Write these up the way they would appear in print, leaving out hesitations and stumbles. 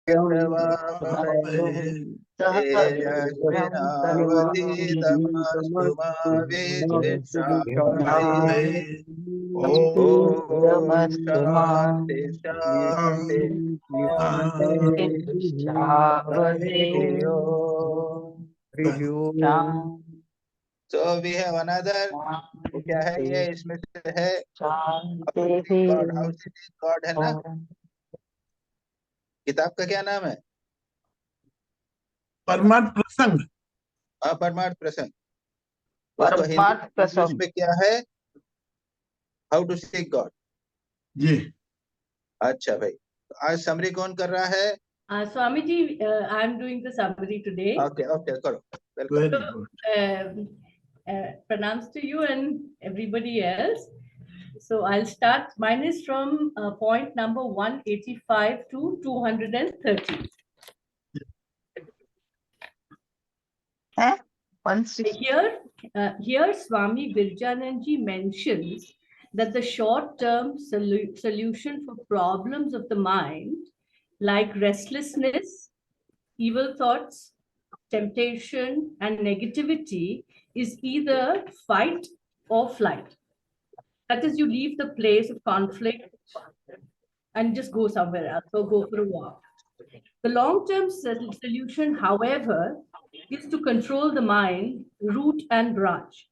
तेजस्विनावधीतमस्तु मा विद्विषावहै। ॐ नमस्तु शान्ति शान्ति So we have another, क्या है ये, इसमें से है गॉड, हाउ सिटी गॉड है ना। किताब का क्या नाम है? परमार्थ प्रसंग। परमार्थ प्रसंग। परमार्थ प्रसंग में क्या है? How to seek God. जी अच्छा भाई, आज समरी कौन कर रहा है? Swami ji, I am doing the summary today. Okay, करो। Very good. Pranams to you and everybody else. So I'll start. Mine is from point number 185 to 230. Here Swami Virjanand ji mentions that the short-term solution for problems of the mind, like restlessness, evil thoughts, temptation, and negativity, is either fight or flight. That is, you leave the place of conflict and just go somewhere else or go for a walk. The long-term solution, however, is to control the mind, root and branch.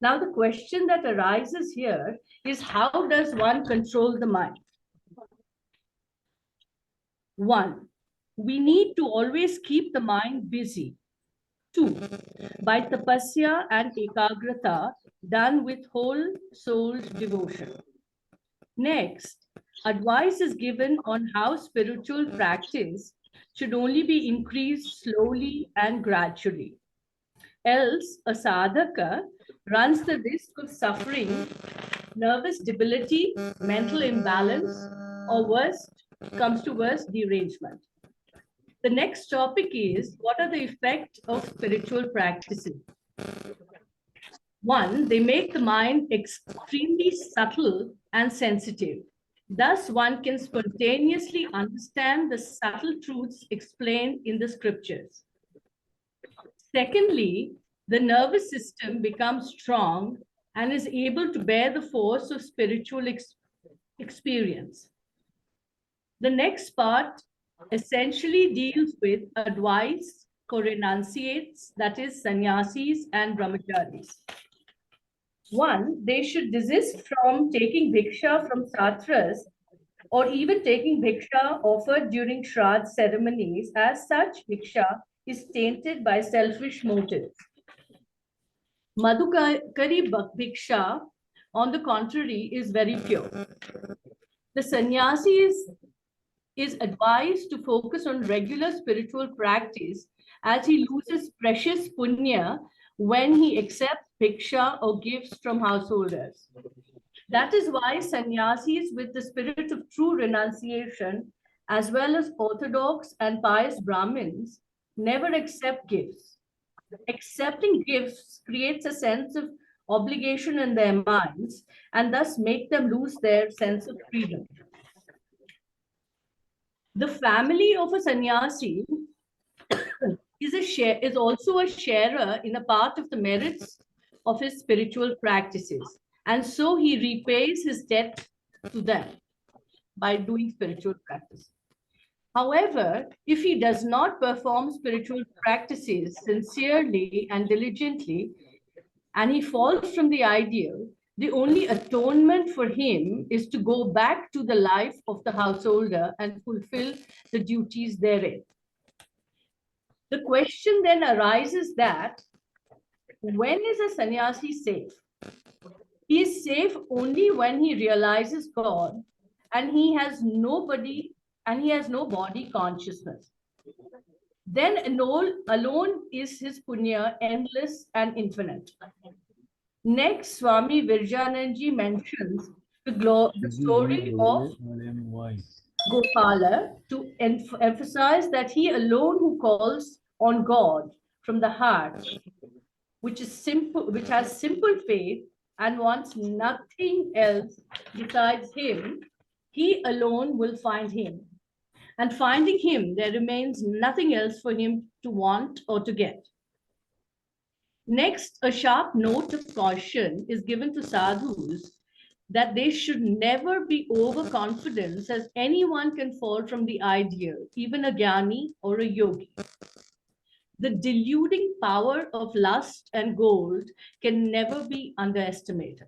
Now, the question that arises here is, how does one control the mind? One, we need to always keep the mind busy. Two, by tapasya and ekagrata done with whole souled devotion. Next, advice is given on how spiritual practice should only be increased slowly and gradually. Else, a sadhaka runs the risk of suffering nervous debility, mental imbalance, or worse, comes to worse, derangement. The next topic is, what are the effects of spiritual practices? One, they make the mind extremely subtle and sensitive. Thus, one can spontaneously understand the subtle truths explained in the scriptures. Secondly, the nervous system becomes strong and is able to bear the force of spiritual experience. The next part essentially deals with advice for renunciates, that is, sannyasis and brahmacharis. One, they should desist from taking bhiksha from satras or even taking bhiksha offered during Shraddh ceremonies, as such bhiksha is tainted by selfish motives. Madhukari bhiksha, on the contrary, is very pure. The sannyasi is advised to focus on regular spiritual practice, as he loses precious punya when he accepts bhiksha or gifts from householders. That is why sannyasis with the spirit of true renunciation, as well as orthodox and pious Brahmins, never accept gifts. Accepting gifts creates a sense of obligation in their minds and thus make them lose their sense of freedom. The family of a sannyasi is also a sharer in a part of the merits of his spiritual practices, and so he repays his debt to them by doing spiritual practice. However, if he does not perform spiritual practices sincerely and diligently, and he falls from the ideal, the only atonement for him is to go back to the life of the householder and fulfill the duties therein. The question then arises that, when is a sannyasi safe? He is safe only when he realizes God and he has no body consciousness. Then alone is his punya endless and infinite. Next, Swami Virjanandji mentions the story of Gopala to emphasize that he alone who calls on God from the heart, which has simple faith and wants nothing else besides him, he alone will find him. And finding him, there remains nothing else for him to want or to get. Next, a sharp note of caution is given to sadhus that they should never be overconfident, as anyone can fall from the ideal, even a jnani or a yogi. The deluding power of lust and gold can never be underestimated.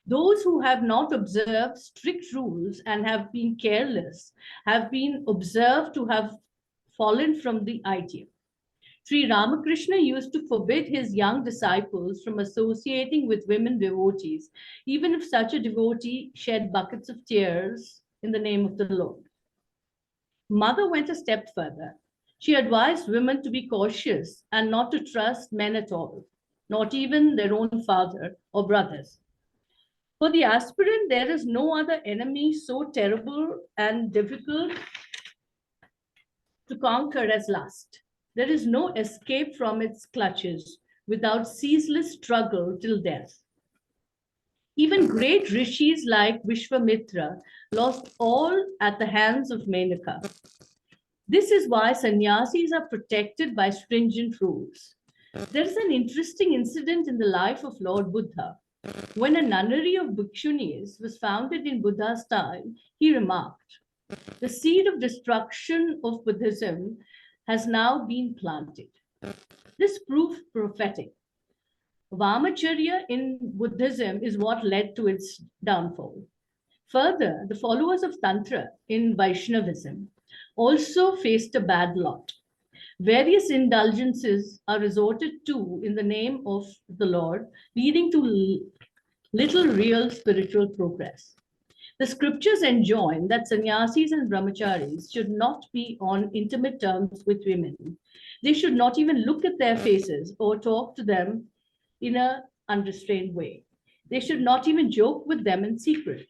Those who have not observed strict rules and have been careless have been observed to have fallen from the ideal. Sri Ramakrishna used to forbid his young disciples from associating with women devotees, even if such a devotee shed buckets of tears in the name of the Lord. Mother went a step further. She advised women to be cautious and not to trust men at all, not even their own father or brothers. For the aspirant, there is no other enemy so terrible and difficult to conquer as lust. There is no escape from its clutches without ceaseless struggle till death. Even great rishis like Vishwamitra lost all at the hands of Menaka. This is why sannyasis are protected by stringent rules. There is an interesting incident in the life of Lord Buddha. When a nunnery of Bhikshunis was founded in Buddha's time, he remarked, "The seed of destruction of Buddhism has now been planted." This proved prophetic. Vamacharya in Buddhism is what led to its downfall. Further, the followers of Tantra in Vaishnavism also faced a bad lot. Various indulgences are resorted to in the name of the Lord, leading to little real spiritual progress. The scriptures enjoin that sannyasis and brahmacharis should not be on intimate terms with women. They should not even look at their faces or talk to them in an unrestrained way. They should not even joke with them in secret.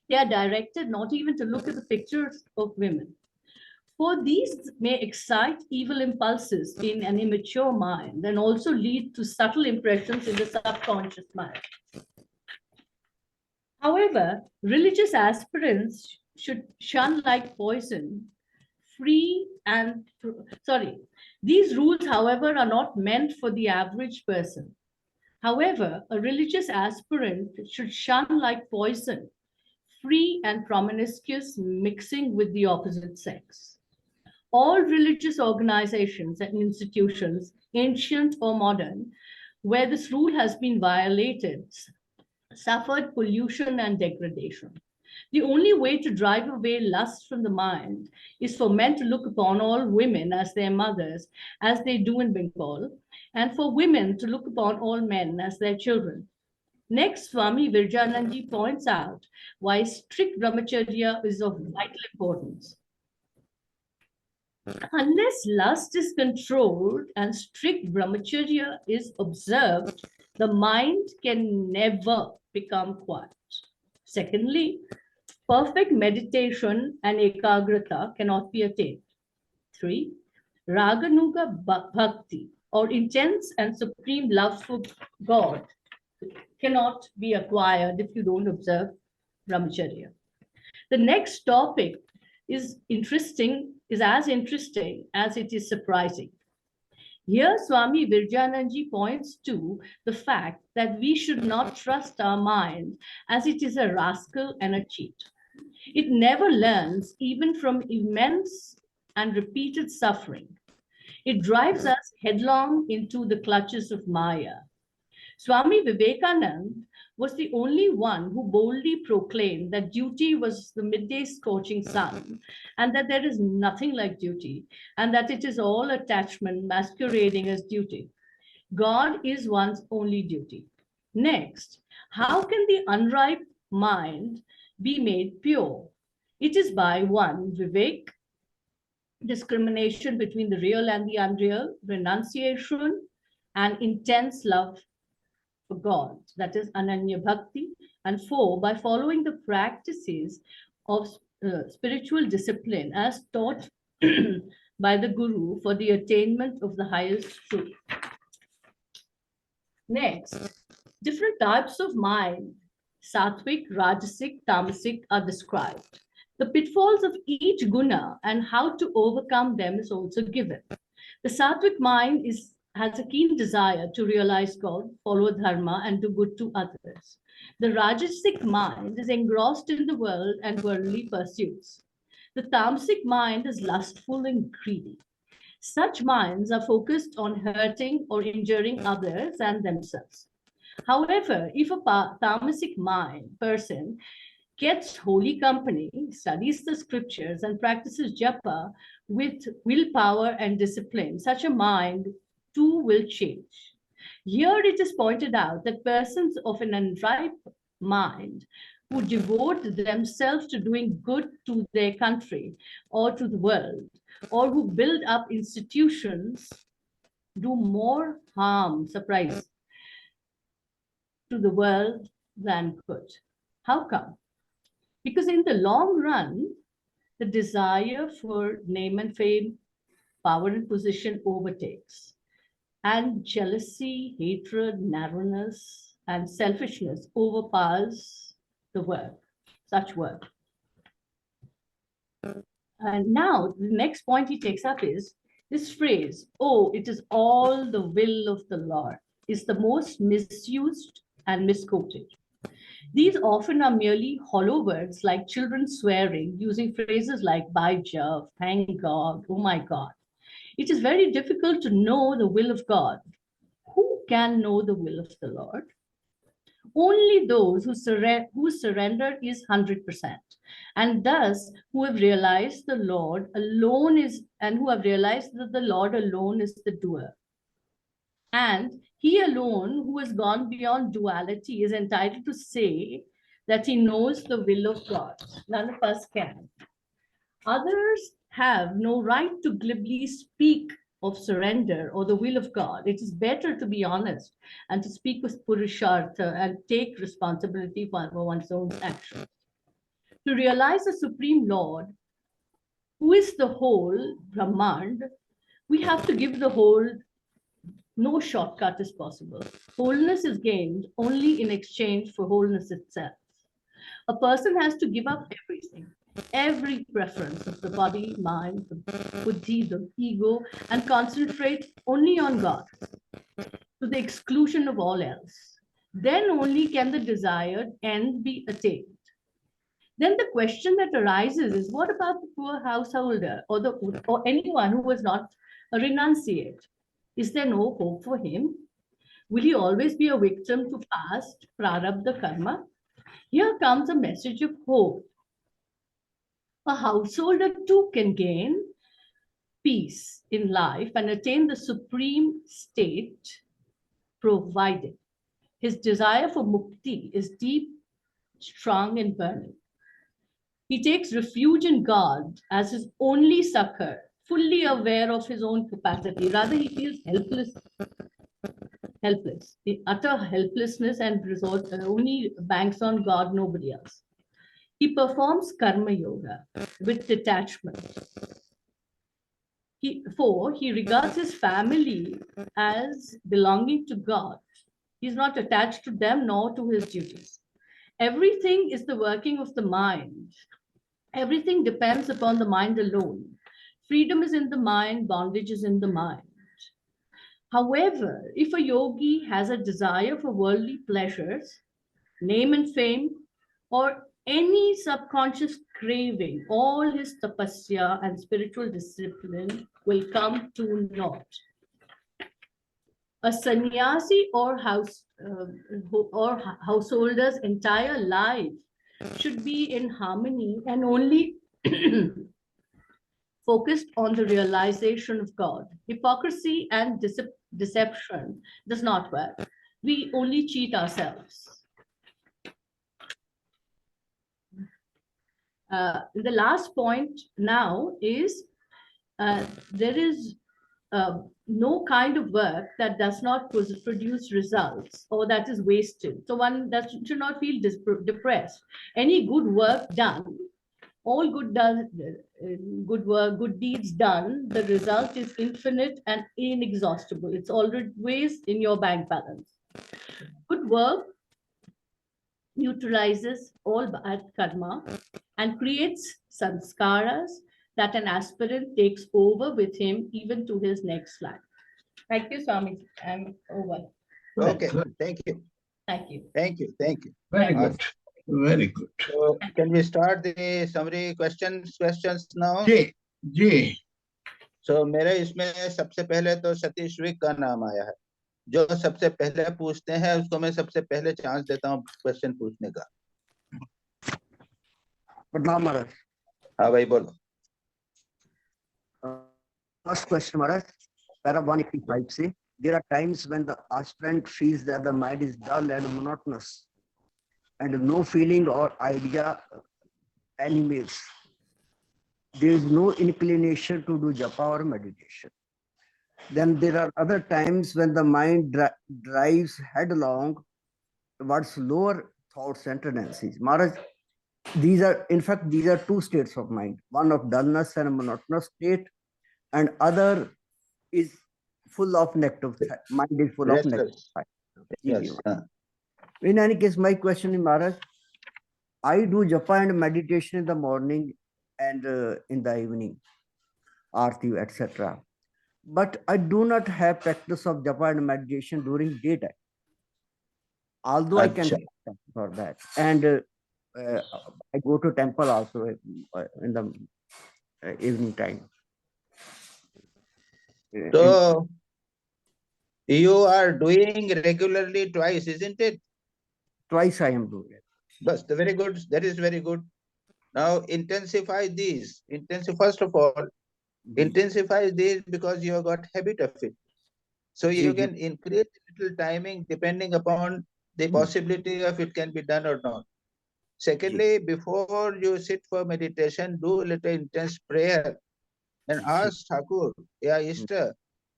They are directed not even to look at the pictures of women. For these may excite evil impulses in an immature mind and also lead to subtle impressions in the subconscious mind. However, religious aspirants should shun like poison these rules, however, are not meant for the average person. However, a religious aspirant should shun like poison free and promiscuous mixing with the opposite sex. All religious organizations and institutions, ancient or modern, where this rule has been violated, suffered pollution and degradation. The only way to drive away lust from the mind is for men to look upon all women as their mothers, as they do in Bengal, and for women to look upon all men as their children. Next, Swami Virjananji points out why strict brahmacharya is of vital importance. Unless lust is controlled and strict brahmacharya is observed, the mind can never become quiet. Secondly, perfect meditation and ekagrata cannot be attained. 3. Raganuga bhakti, or intense and supreme love for God, cannot be acquired if you don't observe brahmacharya. The next topic is as interesting as it is surprising. Here, Swami Virjananji points to the fact that we should not trust our mind as it is a rascal and a cheat. It never learns even from immense and repeated suffering. It drives us headlong into the clutches of Maya. Swami Vivekananda was the only one who boldly proclaimed that duty was the midday scorching sun, and that there is nothing like duty, and that it is all attachment masquerading as duty. God is one's only duty. Next, how can the unripe mind be made pure? It is by 1, Vivek, discrimination between the real and the unreal, renunciation, and intense love for God, that is Ananya Bhakti, and 4, by following the practices of spiritual discipline as taught by the Guru for the attainment of the highest truth. Next, different types of mind, sattvic, rajasic, tamasic, are described. The pitfalls of each guna and how to overcome them is also given. The sattvic mind has a keen desire to realize God, follow dharma, and do good to others. The rajasic mind is engrossed in the world and worldly pursuits. The tamasic mind is lustful and greedy. Such minds are focused on hurting or injuring others and themselves. However, if a tamasic person gets holy company, studies the scriptures, and practices japa with willpower and discipline, such a mind too will change. Here it is pointed out that persons of an unripe mind who devote themselves to doing good to their country or to the world, or who build up institutions, do more harm, surprise, to the world than good. How come? Because in the long run, the desire for name and fame, power and position overtakes, and jealousy, hatred, narrowness, and selfishness overpowers the work, such work. And now the next point he takes up is this phrase, "Oh, it is all the will of the Lord," is the most misused and misquoted. These often are merely hollow words like children swearing, using phrases like "by Jove," "thank God," "oh my God." It is very difficult to know the will of God. Who can know the will of the Lord? Only those whose surrender is 100%, and thus who have realized the Lord alone is, and who have realized that the Lord alone is the doer. And he alone, who has gone beyond duality, is entitled to say that he knows the will of God. None of us can. Others have no right to glibly speak of surrender or the will of God. It is better to be honest and to speak with purushartha and take responsibility for one's own actions. To realize the Supreme Lord, who is the whole Brahmand, we have to give the whole. No shortcut is possible. Wholeness is gained only in exchange for wholeness itself. A person has to give up everything, every preference of the body, mind, the buddhi, the ego, and concentrate only on God to the exclusion of all else. Then only can the desired end be attained. Then the question that arises is, what about the poor householder or anyone who was not a renunciate? Is there no hope for him? Will he always be a victim to past prarabdha karma? Here comes a message of hope. A householder too can gain peace in life and attain the supreme state, provided his desire for mukti is deep, strong, and burning. He takes refuge in God as his only succor, fully aware of his own capacity. Rather, he feels helpless, the utter helplessness, and only banks on God, nobody else. He performs karma yoga with detachment. He regards his family as belonging to God. He's not attached to them nor to his duties. Everything is the working of the mind. Everything depends upon the mind alone. Freedom is in the mind, bondage is in the mind. However, if a yogi has a desire for worldly pleasures, name and fame, or any subconscious craving, all his tapasya and spiritual discipline will come to naught. A sannyasi or householder's entire life should be in harmony and only focused on the realization of God. Hypocrisy and deception does not work. We only cheat ourselves. The last point now is there is no kind of work that does not produce results or that is wasted. So one that should not feel depressed. Any good work done, all good work, good deeds done, the result is infinite and inexhaustible. It's always in your bank balance. Good work neutralizes all bad karma and creates sanskaras that an aspirant takes over with him even to his next life. Thank you, Swami. I'm over. Okay, Good. thank you. Thank you. Thank you. Thank you. Very Thank good. Very good. So can we start the summary questions now? जी जी So मेरे इसमें सबसे पहले तो Satish Wick का नाम आया है। जो सबसे पहले पूछते हैं उसको मैं सबसे पहले चांस देता हूँ क्वेश्चन पूछने का। प्रणाम महाराज। हाँ भाई बोलो। First question, Maharaj. Para 185 say, there are times when the aspirant feels that the mind is dull and monotonous and no feeling or idea animates. There is no inclination to do japa or meditation. Then there are other times when the mind drives headlong towards lower thoughts and tendencies. Maharaj, these are two states of mind. One of dullness and monotonous state, and other is full of negative. Mind is full of negative. Yes. In any case, my question is, Maharaj, I do japa and meditation in the morning and in the evening, arti, etc. But I do not have practice of japa and meditation during daytime. Although I can for that, and I go to temple also in the evening time. So you are doing regularly twice, isn't it? Twice I am doing it. That's very good. That is very good. Now intensify these. First of all, intensify these because you have got habit of it. So you can increase little timing depending upon the possibility of it can be done or not. Secondly, before you sit for meditation, do a little intense prayer and ask Thakur, Ya Ishta,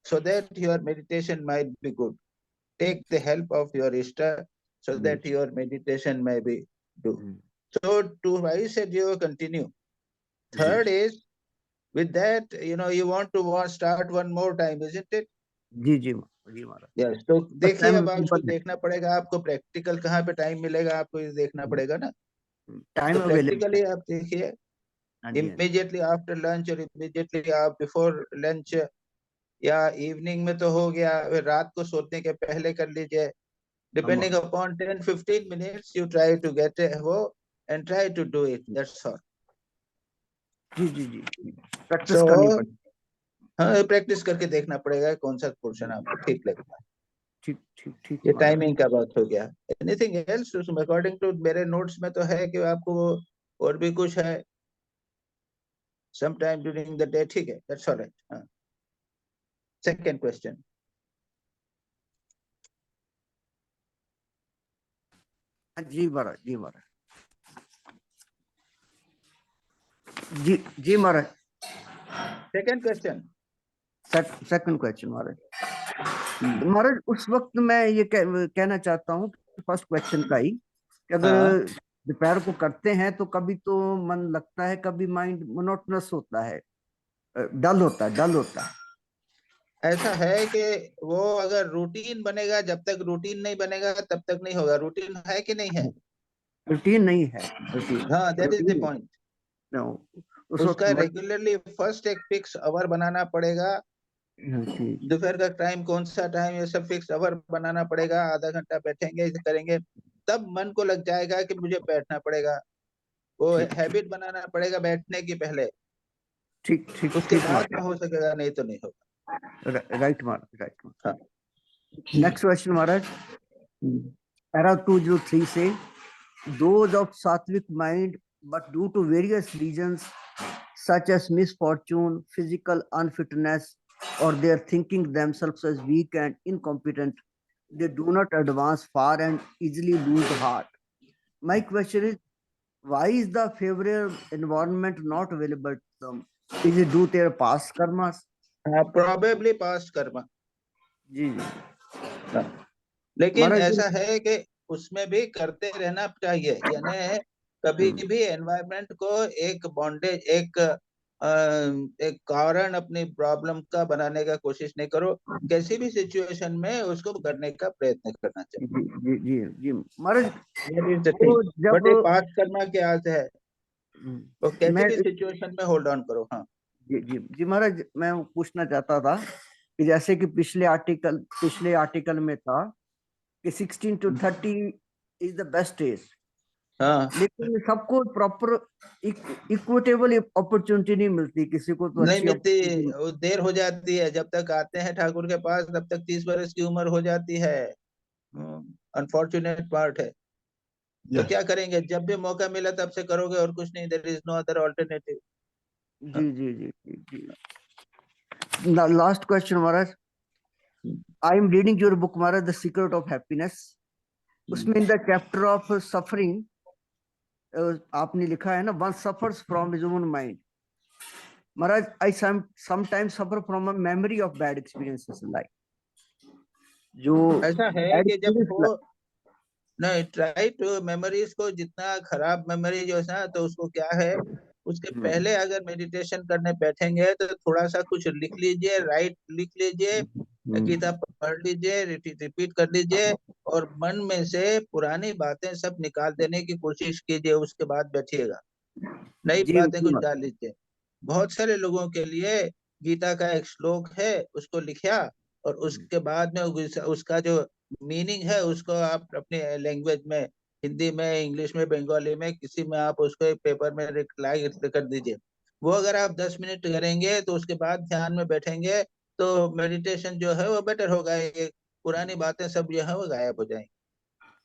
so that your meditation might be good. Take the help of your Ishta so that your meditation may be good. So twice a day continue. Third is, with that, you want to start one more time, isn't it? Yes. तो देखिए अब आपको देखना पड़ेगा, आपको practical कहाँ पे time मिलेगा, आपको ये देखना पड़ेगा ना। टाइम प्रैक्टिकली आप देखिए, इमीडिएटली आफ्टर लंच और इमीडिएटली आप बिफोर लंच या इवनिंग में तो हो गया, रात को सोने के पहले कर लीजिए। Depending upon 10-15 minutes you try to get वो and try to do it. That's all. जी प्रैक्टिस करनी पड़ेगी। हाँ, प्रैक्टिस करके देखना पड़ेगा कौन सा पोर्शन आपको ठीक लगता है। ठीक ये टाइमिंग का बात हो गया। एनीथिंग एल्स अकॉर्डिंग टू मेरे नोट्स में तो है कि आपको और भी कुछ है some time during the day, ठीक है, दैट्स ऑलराइट। Second question. जी महाराज जी महाराज। सेकंड क्वेश्चन महाराज उस वक्त मैं ये कहना चाहता हूँ फर्स्ट क्वेश्चन का ही कि अगर दोपहर को करते हैं तो कभी तो मन लगता है, कभी माइंड मोनोटोनस होता है, डल होता है। ऐसा है कि वो अगर रूटीन बनेगा, जब तक रूटीन नहीं बनेगा तब तक नहीं होगा। रूटीन है कि नहीं है? रूटीन नहीं है। हाँ, दैट इज द पॉइंट। उसका रेगुलरली फर्स्ट एक फिक्स आवर बनाना पड़ेगा। दोपहर का टाइम कौन सा टाइम, ये सब फिक्स आवर बनाना पड़ेगा। आधा घंटा बैठेंगे, इसे करेंगे, तब मन को लग जाएगा कि मुझे बैठना पड़ेगा। वो हैबिट बनाना पड़ेगा बैठने की पहले। ठीक उसके बाद में हो सकेगा, नहीं तो नहीं होगा। राइट महाराज। नेक्स्ट क्वेश्चन महाराज, पैरा 203 से those of sattvic mind but due to various reasons such as misfortune, physical unfitness, or their thinking themselves as weak and incompetent, they do not advance far and easily lose heart. My question is, why is the favorable environment not available to them? Is it due to their past karmas? Probably past karma. जी। लेकिन ऐसा है कि उसमें भी करते रहना चाहिए, यानी कभी भी एनवायरनमेंट को एक बॉन्डेज, एक कारण अपनी प्रॉब्लम का बनाने का कोशिश नहीं करो। कैसी भी सिचुएशन में उसको करने का प्रयत्न करना चाहिए। जी महाराज। बट पास्ट कर्मा क्या है? वो कैसे मैं भी सिचुएशन में होल्ड ऑन करो। हाँ जी जी जी महाराज, मैं पूछना चाहता था कि जैसे कि पिछले आर्टिकल में था कि 16 to 30 is the best age, हाँ, लेकिन सबको प्रॉपर इक्विटेबल अपॉर्चुनिटी नहीं मिलती, किसी को तो नहीं अच्छी मिलती, opportunity वो देर हो जाती है। जब तक आते हैं ठाकुर के पास तब तक 30 वर्ष की उम्र हो जाती है। अनफॉर्चुनेट पार्ट है। तो Yes. क्या करेंगे, जब भी मौका मिला तब से करोगे और कुछ नहीं। There is no other alternative. जी जी जी जी जी। Last question Maharaj, I am reading your book Maharaj, the secret of happiness. उसमें in the chapter of suffering आपने लिखा है ना, one suffers from his own mind. Maharaj, I sometimes suffer from a memory of bad experiences in life. जो ऐसा है bad कि जब एक्सपीरियंस, हो नहीं, ट्राई टू मेमोरीज को, जितना खराब मेमोरी जो है ना, तो उसको क्या है, उसके पहले अगर मेडिटेशन करने बैठेंगे तो थोड़ा सा कुछ लिख लीजिए, लिख लीजिए, गीता पढ़ लीजिए, रिपीट कर लीजिए, और मन में से पुरानी बातें सब निकाल देने की कोशिश कीजिए। उसके बाद बैठिएगा, नई जी बातें जी कुछ डाल लीजिए। बहुत सारे लोगों के लिए गीता का एक श्लोक है, उसको लिखा, और उसके बाद में उसका जो मीनिंग है उसको आप अपने लैंग्वेज में, हिंदी में, इंग्लिश में, बंगाली में, किसी में आप उसको एक पेपर में रिप्लाई कर दीजिए। वो अगर आप 10 मिनट करेंगे तो उसके बाद ध्यान में बैठेंगे तो मेडिटेशन जो है वो बेटर होगा। ये पुरानी बातें सब जो है वो गायब हो जाएंगी।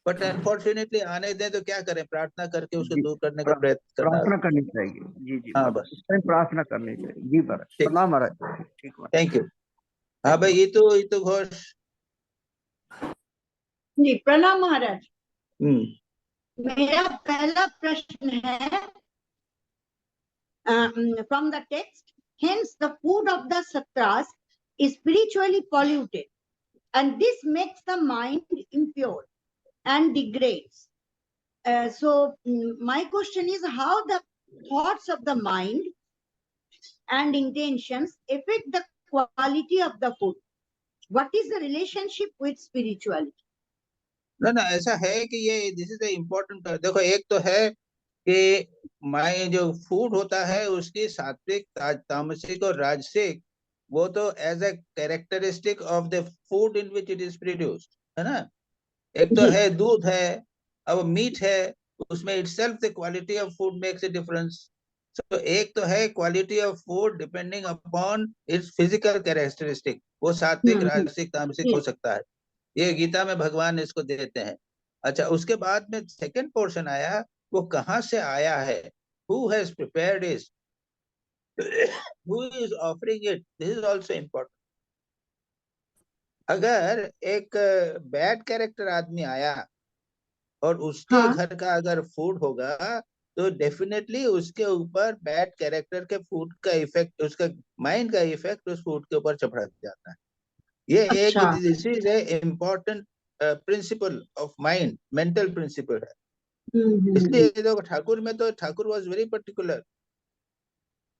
बट अनफॉर्चुनेटली आने दें तो क्या करें, प्रार्थना करके उसको जी, दूर करने का प्रयत्न करना। प्रार्थना करनी चाहिए। जी जी हाँ महाराज, बस, इस टाइम प्रार्थना करनी चाहिए। जी महाराज, ठीक, प्रणाम महाराज। ठीक महाराज, थैंक यू। हाँ थैंक भाई, यू। ये तो घोष। जी प्रणाम महाराज। हम्म, मेरा पहला प्रश्न है from the text, hence the food of the satras is spiritually polluted, and this makes the mind impure and degrades. My question is how the thoughts of the mind and intentions affect the quality of the food. What is the relationship with spirituality? ना ऐसा है कि ये this is important. देखो, एक तो है कि माय जो फूड होता है उसकी सात्विक, तामसिक और राजसिक, वो तो as a characteristic of the food in which it is produced, है ना। एक तो है दूध है, अब मीट है, उसमें itself the quality of food makes a difference. So एक तो है quality of food depending upon its physical characteristic, वो सात्विक, राजसिक, तामसिक हो सकता है। ये गीता में भगवान इसको देते हैं। अच्छा, उसके बाद में सेकंड पोर्शन आया, वो कहाँ से आया है, who has prepared it, who is offering it, this is also important. अगर एक बैड कैरेक्टर आदमी आया और उसके हाँ, घर का अगर फूड होगा तो डेफिनेटली उसके ऊपर बैड कैरेक्टर के फूड का इफेक्ट, उसका माइंड का इफेक्ट उस फूड के ऊपर चढ़ जाता है। ये एक, अच्छा। This is a important principle of mind, mental principle है। इसलिए देखो, ठाकुर में तो Thakur was very particular.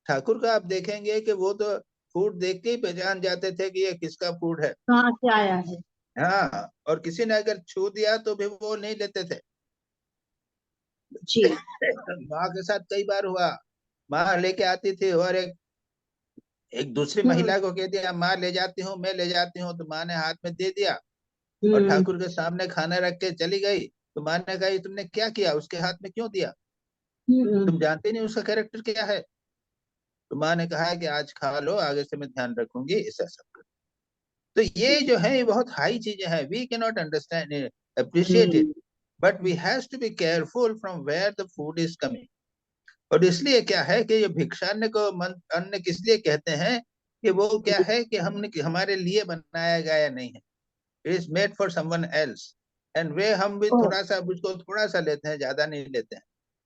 Thakur का आप देखेंगे कि वो तो फूड देख के ही पहचान जाते थे कि ये किसका फूड है। कहाँ से आया है? हाँ, और किसी ने अगर छू दिया तो भी वो नहीं लेते थे। जी। माँ के साथ कई बार हुआ, माँ लेके आती थी और एक एक दूसरी महिला को कह दिया, माँ ले जाती हूँ, मैं ले जाती हूँ, तो माँ ने हाथ में दे दिया और ठाकुर के सामने खाना रख के चली गई। तो माँ ने कहा, ये तुमने क्या किया, उसके हाथ में क्यों दिया, तुम जानते नहीं उसका कैरेक्टर क्या है। तो माँ ने कहा है कि आज खा लो, आगे से मैं ध्यान रखूंगी, ऐसा सब। तो ये जो है ये बहुत हाई चीजें हैं, we can not understand appreciate it, but we have to be careful from where the food is coming. और इसलिए क्या है कि ये भिक्षान्न को अन्न किस लिए कहते हैं, कि वो क्या है कि हमने, हमारे लिए बनाया गया नहीं है, it is made for someone else. And वे हम भी थोड़ा सा उसको थोड़ा सा लेते हैं, ज्यादा नहीं लेते हैं।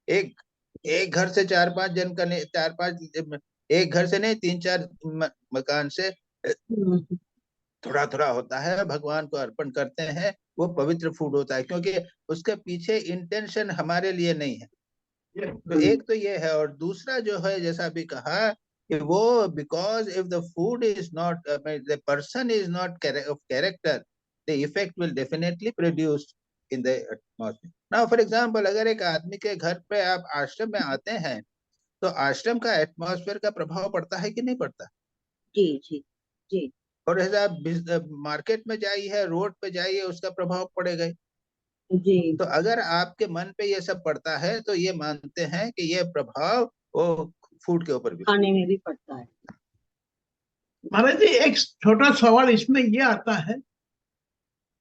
एक एक घर से 4-5 जन का नहीं, 4-5, एक घर से नहीं, 3-4 मकान से थोड़ा थोड़ा होता है, भगवान को अर्पण करते हैं। वो पवित्र फूड होता है क्योंकि उसके पीछे इंटेंशन हमारे लिए नहीं है। तो एक तो ये है, और दूसरा जो है, जैसा अभी कहा कि वो, because if the food is not, the person is not of character, the effect will definitely produce in the atmosphere. Now for example, अगर एक आदमी के घर पे आप आश्रम में आते हैं तो आश्रम का एटमॉस्फेयर का प्रभाव पड़ता है कि नहीं पड़ता? जी जी जी और ऐसा मार्केट में जाइए, रोड पे जाइए, उसका प्रभाव पड़ेगा ही। जी। तो अगर आपके मन पे ये सब पड़ता है तो ये मानते हैं कि ये प्रभाव वो फूड के ऊपर भी। खाने में भी पड़ता है। महाराज जी, एक छोटा सवाल इसमें ये आता है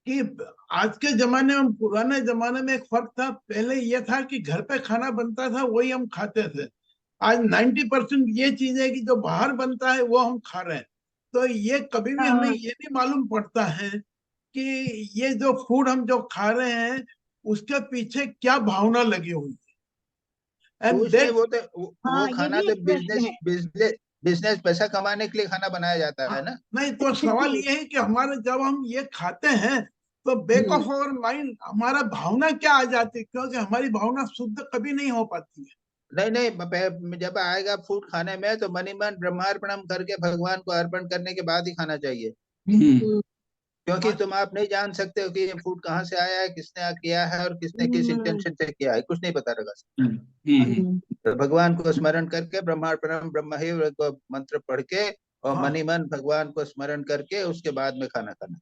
कि आज के जमाने में पुराने जमाने में एक फर्क था। पहले ये था कि घर पे खाना बनता था, वही हम खाते थे। आज 90% ये चीज है कि जो बाहर बनता है वो हम खा रहे हैं। तो ये कभी भी हमें हाँ। ये नहीं मालूम पड़ता है कि ये जो फूड हम जो खा रहे हैं उसके पीछे क्या भावना लगी हुई है। एंड कुछ नहीं, दैट, वो हाँ, ये खाना भी तो एक प्रश्न बिजनेस है। बिजनेस बिजनेस पैसा कमाने के लिए खाना बनाया जाता है ना। नहीं तो सवाल ये है कि हमारे जब हम ये खाते हैं तो बैक ऑफ आवर माइंड हमारा भावना क्या आ जाती है, क्योंकि हमारी भावना शुद्ध कभी नहीं हो पाती है। नहीं नहीं, जब आएगा फूड खाने में तो मनी मन ब्रह्मार्पणम करके भगवान को अर्पण करने के बाद ही खाना चाहिए। क्योंकि तुम आप नहीं जान सकते हो कि ये फूड कहाँ से आया है, किसने किया है और किसने किस इंटेंशन से किया है, कुछ नहीं पता लगा। तो भगवान को स्मरण करके ब्रह्मार्पणम ब्रह्मैव को मंत्र पढ़ के और हाँ। मनी मन भगवान को स्मरण करके उसके बाद में खाना खाना।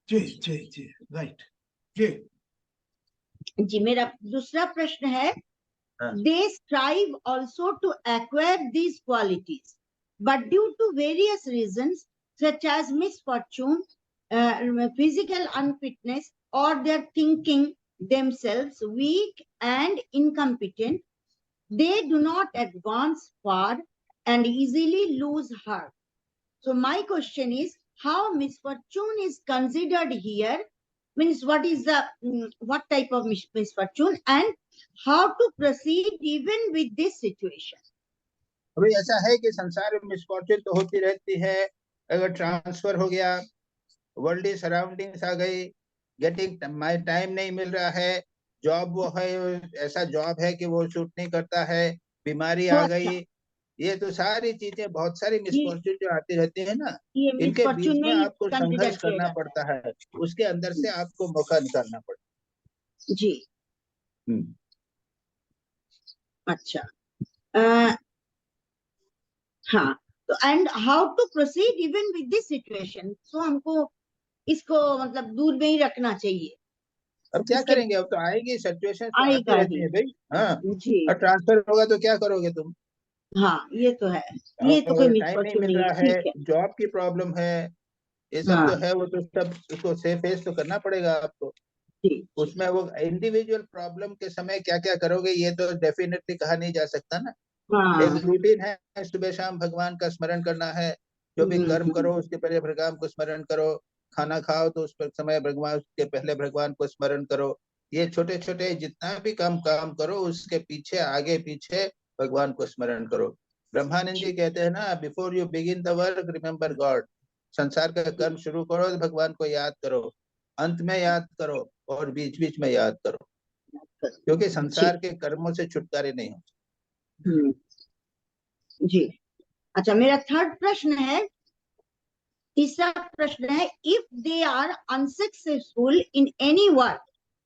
जी जी जी, राइट जी। जी, मेरा दूसरा प्रश्न है, हाँ। they strive also to acquire these qualities, but due to various reasons such as misfortune, physical unfitness, or their thinking themselves weak and incompetent, they do not advance far and easily lose heart. So my question is, how misfortune is considered here? Means what is the what type of misfortune, and how to proceed even with this situation? अभी ऐसा है कि संसार में misfortune तो होती रहती है। अगर ट्रांसफर हो गया, वर्ल्डली सराउंडिंग्स आ गई, गेटिंग माय टाइम नहीं मिल रहा है, जॉब वो है ऐसा जॉब है कि वो शूट नहीं करता है, बीमारी तो आ अच्छा, गई, ये तो सारी चीजें, बहुत सारी मिसफॉर्चून जो आती रहती है ना, ये इनके बीच मिसफॉर्चून में नहीं आपको कंसिडर संघर्ष किया करना जाता पड़ता है, उसके अंदर से आपको मौका निकालना पड़ता है। जी, है। अच्छा। अ, हाँ, तो and how to proceed even with this situation, so हमको इसको मतलब दूर में ही रखना चाहिए। अब क्या इसके करेंगे, अब तो आएगी, सिचुएशन तो आती आएगा रहती ही। है भाई। हाँ, जी, और ट्रांसफर होगा तो क्या करोगे तुम? हाँ, ये तो है, ये तो कोई और टाइम नहीं मिसफॉर्चून मिल नहीं है, रहा है, ठीक है। जॉब की प्रॉब्लम है, ये सब हाँ, तो है, वो तो सब उसको से फेस तो करना पड़ेगा आपको। जी जी उसमें वो इंडिविजुअल प्रॉब्लम के समय क्या क्या करोगे ये तो डेफिनेटली कहा नहीं जा सकता ना। एक हाँ। रूटीन है, सुबह शाम भगवान का स्मरण करना है, जो भी कर्म हम्म। करो उसके पहले भगवान को स्मरण करो, खाना खाओ तो उस पर समय भगवान, उसके पहले भगवान को स्मरण करो। ये छोटे छोटे जितना भी कम काम करो उसके पीछे आगे पीछे भगवान को स्मरण करो। ब्रह्मानंद जी कहते हैं ना, before you begin the work remember God. संसार का कर्म शुरू करो तो भगवान को याद करो, अंत में याद करो और बीच बीच में याद करो, क्योंकि जी। संसार के कर्मों से छुटकारे नहीं हो। हम्म, जी। अच्छा, मेरा थर्ड प्रश्न है, तीसरा प्रश्न है, if they are unsuccessful in any work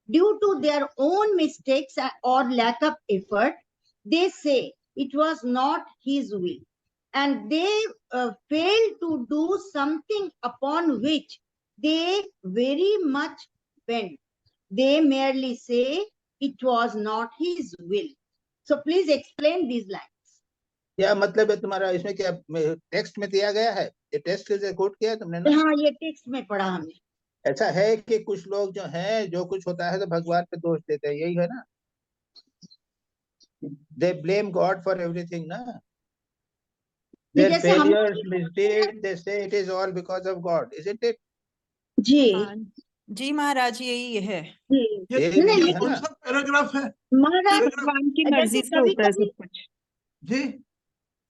due to their own mistakes और lack of effort, they say it was not his will, and they fail to do something upon which they very much bent. They merely say it was not his will. So please explain these lines. क्या मतलब है तुम्हारा, इसमें क्या text में दिया गया है? ये टेक्स्ट से कोट किया है तुमने ना? हाँ, ये टेक्स्ट में पढ़ा हमने। ऐसा है कि कुछ लोग जो हैं, जो कुछ होता है तो भगवान पे दोष देते हैं, यही है ना? They blame God for everything ना। नहीं, देयर जैसे हम failures, mistake, they say it is all because of God, isn't it? जी हाँ जी महाराज, यही है। जी ये नहीं नहीं, नहीं है कौन ना? सा पैराग्राफ है? महाराज, भगवान की जैसे मर्जी से कभी होता है कभी, सब कुछ। जी,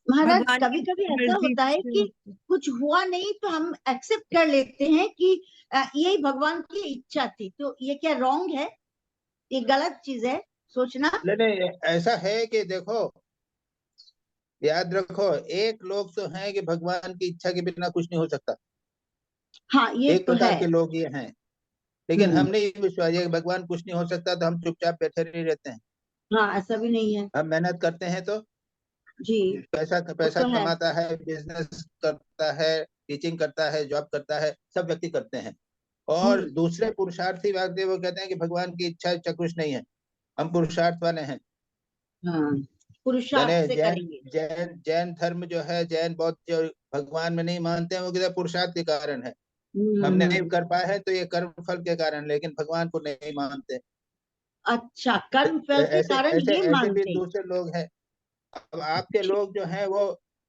महाराज भगवान कभी की कभी ऐसा मर्जी होता है से कि कुछ हुआ नहीं तो हम एक्सेप्ट कर लेते हैं कि यही भगवान की इच्छा थी। तो ये क्या रॉन्ग है? ये गलत चीज है सोचना? नहीं नहीं, ऐसा है कि देखो, याद रखो, एक लोग तो हैं कि भगवान की इच्छा के बिना कुछ नहीं हो सकता, हाँ, ये एक तो है। प्रकार के लोग ये हैं। लेकिन हम्म, हम नहीं विश्वास है कि भगवान कुछ नहीं हो सकता तो हम चुपचाप बैठे नहीं रहते हैं, हाँ, ऐसा भी नहीं है। हम मेहनत करते हैं तो। जी पैसा वो पैसा तो है। कमाता है, बिजनेस करता है, टीचिंग करता है, जॉब करता है, सब व्यक्ति करते हैं। और दूसरे पुरुषार्थी व्यक्ति वो कहते हैं कि भगवान की इच्छा कुछ नहीं है, हम पुरुषार्थ वाले हैं। हाँ, पुरुषार्थ यानी से जैन करेंगे। जैन जैन धर्म जो है, जैन बौद्ध जो भगवान में नहीं मानते हैं, वो कहते हैं पुरुषार्थ के कारण है, हम नहीं कर पाए हैं तो ये कर्म फल के कारण, लेकिन भगवान को नहीं मानते। अच्छा, कर्म फल के ऐसे कारण ऐसे ये ऐसे भी मानते हैं। दूसरे लोग हैं। अब आपके लोग जो हैं वो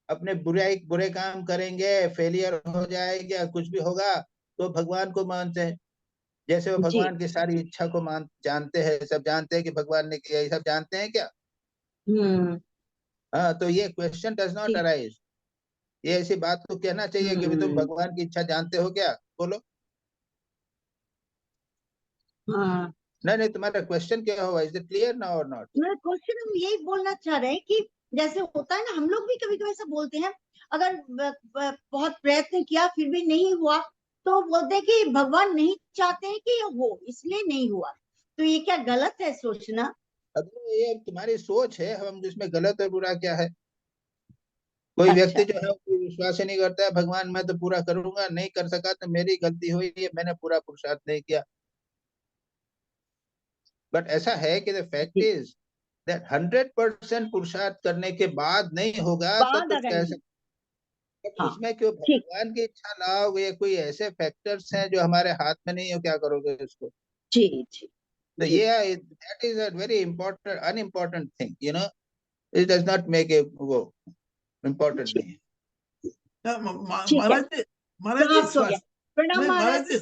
अपने बुरे काम करेंगे, फेलियर हो जाएगा, कुछ भी होगा तो भगवान को मानते हैं। जैसे वो जी। भगवान की सारी इच्छा को जानते हैं, सब जानते हैं कि भगवान ने किया, ये सब जानते हैं क्या? हम्म। हाँ, तो ये क्वेश्चन डज नॉट ठीक। अराइज। ये ऐसी बात को कहना चाहिए कि तुम हम्म। भगवान की इच्छा जानते हो क्या, बोलो। हाँ, नहीं नहीं, तुम्हारा क्वेश्चन क्या हुआ, इज इट क्लियर नाउ और नॉट? मेरा क्वेश्चन हम यही बोलना चाह रहे हैं कि जैसे होता है ना, हम लोग भी कभी कभी ऐसा बोलते हैं, अगर बहुत प्रयत्न किया फिर भी नहीं हुआ तो बोलते हैं कि भगवान नहीं चाहते हैं कि ये हो, इसलिए नहीं हुआ। तो ये क्या गलत है सोचना? अब ये तुम्हारी सोच है, हम जिसमें गलत और बुरा क्या है। कोई अच्छा। व्यक्ति जो है वो विश्वास ही नहीं करता है, भगवान मैं तो पूरा करूंगा, नहीं कर सका तो मेरी गलती हुई है, मैंने पूरा पुरुषार्थ नहीं किया। बट ऐसा है कि द फैक्ट जी। इज दैट 100% पुरुषार्थ करने के बाद नहीं होगा तो बाद कुछ अगर कह नहीं। सकते। हाँ। उसमें क्यों ठीक। भगवान की इच्छा लाओगे, कोई ऐसे फैक्टर्स हैं जो हमारे हाथ में नहीं हो, क्या करोगे उसको? जी जी तो जी। ये that is a very important unimportant thing, it does not make a वो इम्पोर्टेंट ठीक। नहीं है। ठीक है, महाराज जी समाप्त हो गया। प्रणाम नहीं महाराज। महाराज जी,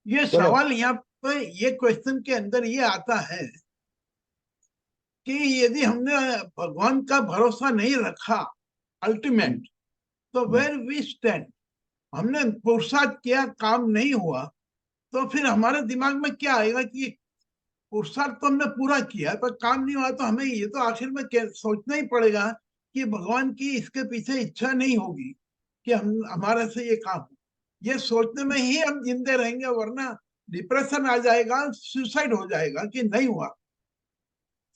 ये बोलो। सवाल यहाँ पे, ये क्वेश्चन के अंदर ये आता है कि यदि हमने भगवान का भरोसा नहीं रखा अल्टीमेट, तो वेयर वी स्टैंड। हमने पुरुषार्थ किया, काम नहीं हुआ, तो फिर हमारे दिमाग में क्या आएगा कि पुरुषार्थ तो हमने पूरा किया पर काम नहीं हुआ, तो हमें ये तो आखिर में सोचना ही पड़ेगा कि भगवान की इसके पीछे इच्छा नहीं होगी कि हम हमारे से ये काम हो। ये सोचने में ही हम जिंदे रहेंगे, वरना डिप्रेशन आ जाएगा, सुसाइड हो जाएगा कि नहीं हुआ।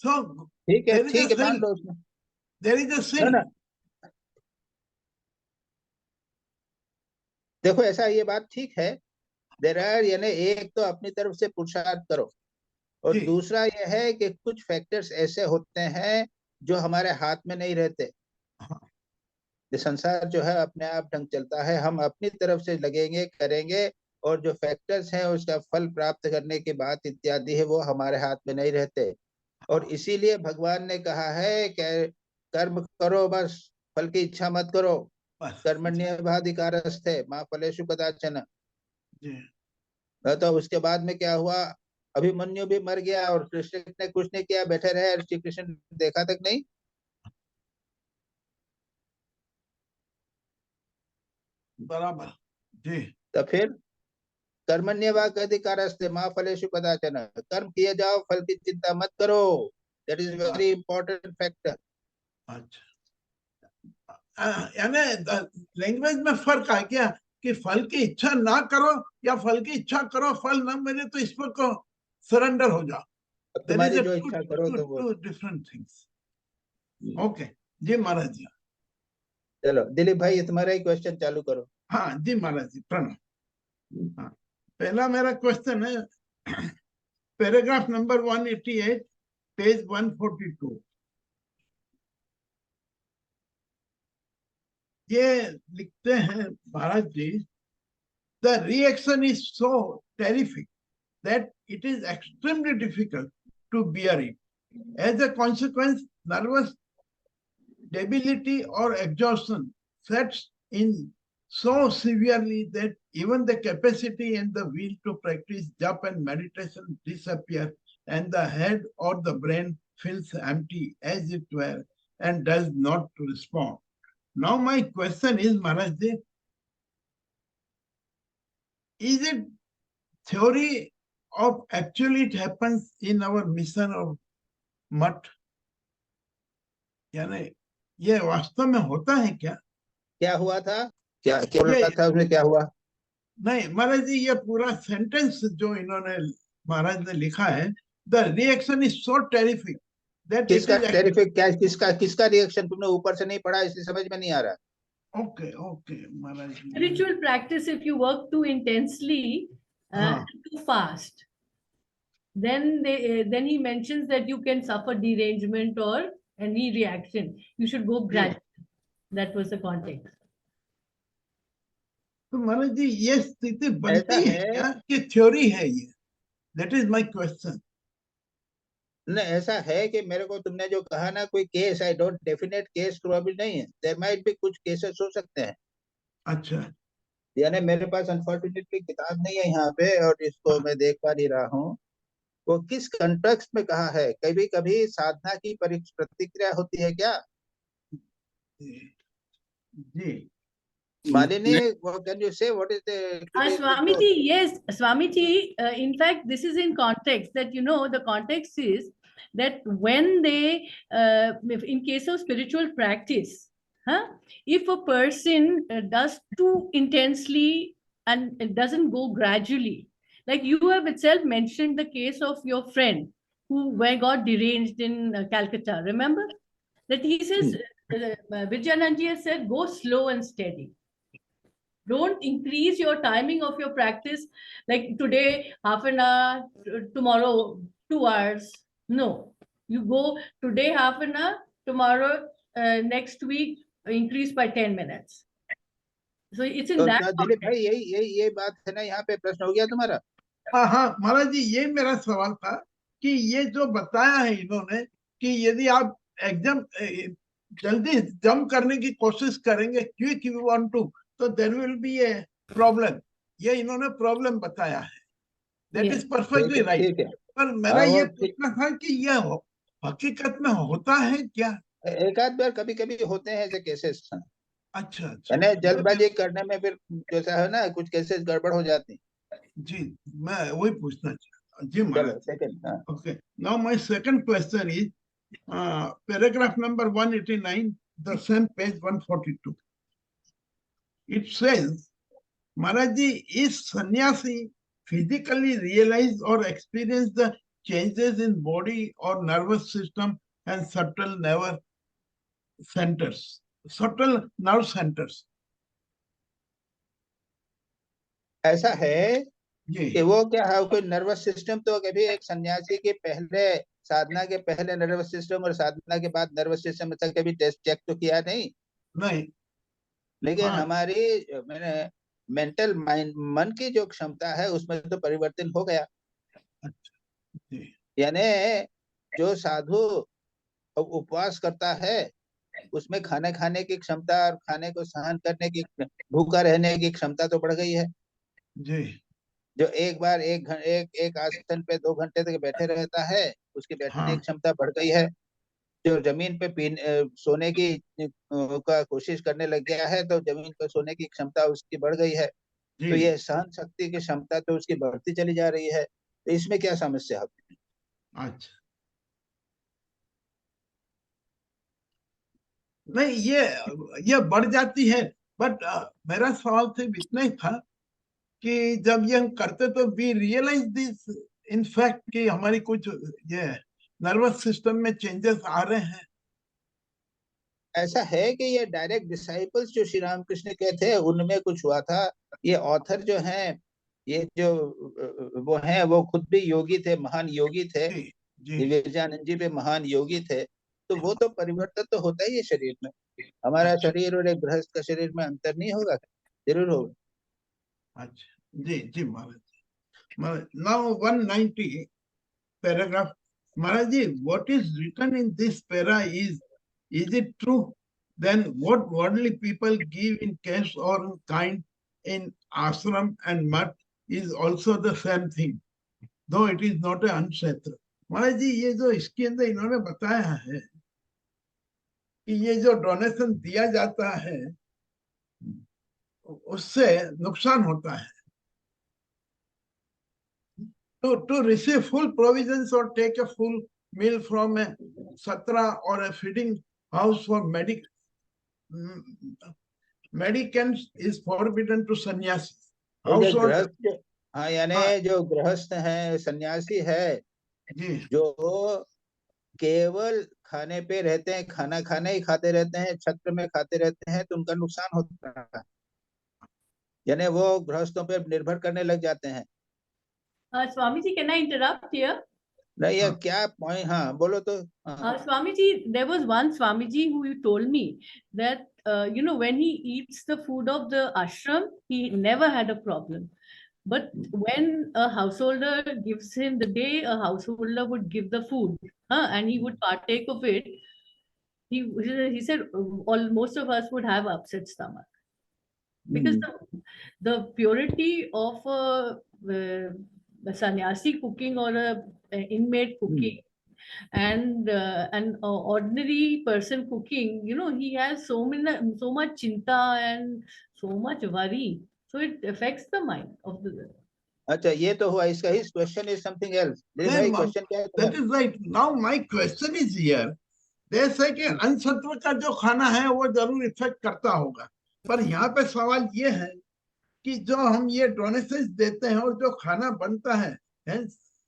सो ठीक है, देयर इज अ ठीक है, मान सिन, लो उसमें। देयर इज अ ना सिन। ना, देखो ऐसा, ये बात ठीक है। देर आर, यानी एक तो अपनी तरफ से पुरुषार्थ करो, और जी दूसरा यह है कि कुछ फैक्टर्स ऐसे होते हैं जो हमारे हाथ में नहीं रहते। हाँ, ये संसार जो है अपने आप ढंग चलता है, हम अपनी तरफ से लगेंगे, करेंगे, और जो फैक्टर्स हैं उसका फल प्राप्त करने की बात इत्यादि है वो हमारे हाथ में नहीं रहते। और इसीलिए भगवान ने कहा है कि कर्म करो बस, फल की इच्छा मत करो। बस। कर्मण्येवाधिकारस्ते मा फलेषु कदाचन। जी तो उसके बाद में क्या हुआ, अभिमन्यु भी मर गया और कृष्ण ने कुछ नहीं किया, बैठे रहे, श्री कृष्ण ने देखा तक नहीं। बराबर। जी तो फिर कर्मण्येवाधिकारस्ते मा फलेषु कदाचन, कर्म किए जाओ, फल की चिंता मत करो। That is very important factor. अच्छा, यानी लैंग्वेज में फर्क आ गया कि फल की इच्छा ना करो या फल की इच्छा करो, फल ना मिले तो इस पर को सरेंडर हो जाओ। अब देयर इज तुम्हारी अ जो टू इच्छा करो टू तो वो। Two different things. ओके जी महाराज जी। चलो दिलीप भाई, ये तुम्हारा ही क्वेश्चन चालू करो। हाँ जी महाराज जी, प्रणाम। हाँ, पहला मेरा क्वेश्चन है पैराग्राफ नंबर 188, पेज 142। ये लिखते हैं Maharaj ji, the reaction is so terrific that it is extremely difficult to bear it. As a consequence, nervous debility or exhaustion sets in so severely that even the capacity and the will to practice japa and meditation disappear, and the head or the brain feels empty, as it were, and does not respond. Now, my question is, Maharaj ji, is it theory of actually it happens in our mission or मठ, यानी ये वास्तव में होता है क्या? क्या हुआ था, क्या क्या ये बोला था उसमें, क्या हुआ? नहीं महाराज जी, ये पूरा सेंटेंस जो इन्होंने महाराज ने लिखा है, the reaction is so terrific that it किसका is टेरिफिक क्या किसका किसका रिएक्शन तुमने ऊपर से नहीं पढ़ा इसलिए समझ में नहीं आ रहा। okay, okay, Maharaj ji. Spiritual practice, if you work too intensely, हाँ. too fast, then then he mentions that you can suffer derangement or any reaction. You should go gradually. That was the context. तो महाराज जी ये स्थिति बनती ऐसा है है। क्या कि थ्योरी है ये? That is my question. नहीं, ऐसा है कि मेरे को तुमने जो कहा ना कोई case, I don't definite case probable नहीं है, देयर माइट भी कुछ केसेस हो सकते हैं। अच्छा, यानी मेरे पास अनफॉर्चुनेटली किताब नहीं है यहाँ पे और इसको मैं देख पा नहीं रहा हूँ वो किस कंटेक्स्ट में कहा है। कभी कभी साधना की प्रतिक्रिया होती है क्या जी मालिनी? कैन यू से what is the Swamiji, yes, Swamiji, in fact, this is in context that, you know, the context is that when they, in case of spiritual practice, if a person does too intensely and it doesn't go gradually, like you have itself mentioned the case of your friend who got deranged in Calcutta, remember? That he says, Vidyananji has said, go slow and steady. Don't increase your timing of your practice, like today half an hour, tomorrow 2 hours. No, you go today half an hour, tomorrow, next week, increase by 10 minutes. So it's in तो that क्या दिलीप भाई यही बात है ना, यहाँ पे प्रश्न हो गया तुम्हारा? हाँ हाँ महाराज जी, ये मेरा सवाल था कि ये जो बताया है इन्होंने कि यदि आप एग्जाम जल्दी जंप करने की कोशिश करेंगे, क्विक यू वांट टू, तो there will be a problem. ये इन्होंने प्रॉब्लम बताया है। That is perfectly right. ठीक है। पर मेरा हाँ, ये वो ठीक। पूछना था कि ये हकीकत में होता है क्या? एक आध बार कभी कभी होते हैं ऐसे केसेस। अच्छा अच्छा, यानी जल्दबाजी करने में फिर जैसा है ना कुछ केसेस गड़बड़ हो जाती हैं। जी मैं वही पूछना चाहता हूँ। जी चलो महाराज। Second. Okay. Now my second question is paragraph number 189, the same page 142. It says, Maharaji, is sannyasi physically realize or experience the changes in body or nervous system and subtle nerve centers? Subtle nerve centers. ऐसा है कि जी वो क्या है, कोई nervous system तो कभी एक सन्यासी के पहले साधना के पहले नर्वस सिस्टम और साधना के बाद नर्वस सिस्टम ऐसा कभी टेस्ट चेक तो किया नहीं। नहीं। लेकिन हाँ। हमारी मैंने मेंटल माइंड मन की जो क्षमता है उसमें तो परिवर्तन हो गया। जी यानी जो साधु उपवास करता है उसमें खाने खाने की क्षमता और खाने को सहन करने की, भूखा रहने की क्षमता तो बढ़ गई है। जी जो एक बार एक आसन पे 2 घंटे तक बैठे रहता है उसकी बैठने हाँ की क्षमता बढ़ गई है। जो जमीन पे सोने की का कोशिश करने लग गया है तो जमीन पर सोने की क्षमता उसकी बढ़ गई है। तो जी। ये सहन शक्ति की क्षमता तो उसकी बढ़ती चली जा रही है। तो इसमें क्या समस्या होती है? अच्छा, नहीं ये बढ़ जाती है। बट मेरा सवाल सिर्फ इतना ही था कि जब ये हम करते तो we realize this in fact कि हमारी कुछ ये नर्वस सिस्टम में चेंजेस आ रहे हैं। ऐसा है कि ये डायरेक्ट डिसाइपल्स जो श्री रामकृष्ण के थे उनमें कुछ हुआ था। ये ऑथर जो हैं, ये जो वो हैं वो खुद भी योगी थे, महान योगी थे। जी जी विवेकानंद जी भी महान योगी थे। तो वो तो परिवर्तन तो होता ही है शरीर में। हमारा अच्छा शरीर और एक गृहस्थ का शरीर में अंतर नहीं होगा? जरूर होगा। अच्छा जी जी Maharaj. Now 190 paragraph. Maharaj ji, what is written in this para is it true? Then what worldly people give in cash or in kind in ashram and mat is also the same thing, though it is not an anshetra. महाराज जी, ये जो इसके अंदर इन्होंने बताया है कि ये जो डोनेशन दिया जाता है उससे नुकसान होता है। To receive full provisions or take a full meal from a satra or a feeding house for medicants is forbidden to sannyasi. तो जो Household, गृहस्थ, हाँ यानी हाँ जो गृहस्थ है, सन्यासी है, जी जो केवल खाने पे रहते हैं, खाना खाने ही खाते रहते हैं, छत्र में खाते रहते हैं, तो उनका नुकसान होता है, यानी वो गृहस्थों पे निर्भर करने लग जाते हैं। Swamiji, can I interrupt here? नहीं, ये क्या पॉइंट, हाँ बोलो तो। हाँ Swamiji, there was one Swamiji who told me that, when he eats the food of the ashram, he never had a problem. But when a householder gives him, the day a householder would give the food, and he would partake of it, he said most of us would have upset stomach. Because the purity of a sannyasi cooking or a inmate cooking and an ordinary person cooking, he has so much chinta and so much worry, so it affects the mind of the. अच्छा, ये तो हुआ इसका। ही question is something else. भाई question क्या है? That is right. Now my question is here. जैसे कि अनसत्व का जो खाना है वो जरूर इफेक्ट करता होगा, पर यहाँ पे सवाल ये है कि जो हम ये डोनेशंस देते हैं और जो खाना बनता है,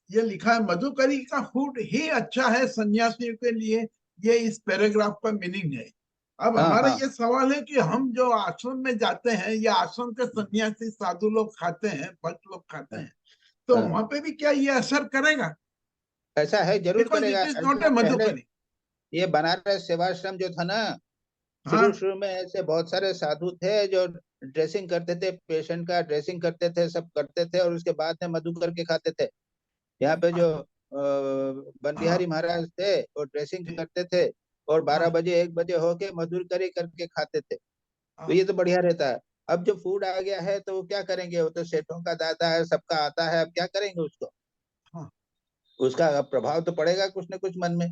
ये लिखा है मधुकरी का फूड ही अच्छा है सन्यासियों के लिए, ये इस पैराग्राफ का मीनिंग है। अब हमारा ये सवाल है कि हम जो आश्रम में जाते हैं या आश्रम के सन्यासी साधु लोग खाते हैं, भक्त लोग खाते हैं, तो वहां पे भी क्या ये असर करेगा? ऐसा है, जरूर करेगा। इट इज नॉट ए मधुकरी। ये बनारस सेवाश्रम जो था ना, शुरू में ऐसे बहुत सारे साधु थे जो ड्रेसिंग करते थे, पेशेंट का ड्रेसिंग करते थे, सब करते थे, और उसके बाद में मधु करके खाते थे। यहाँ पे जो बनबिहारी महाराज थे वो ड्रेसिंग करते थे और 12 बजे 1 बजे होके मधुर करी करके खाते थे। तो ये तो बढ़िया रहता है। अब जो फूड आ गया है तो वो क्या करेंगे, वो तो सेठों का दादा है, सबका आता है, अब क्या करेंगे उसको? उसका प्रभाव तो पड़ेगा कुछ न कुछ मन में।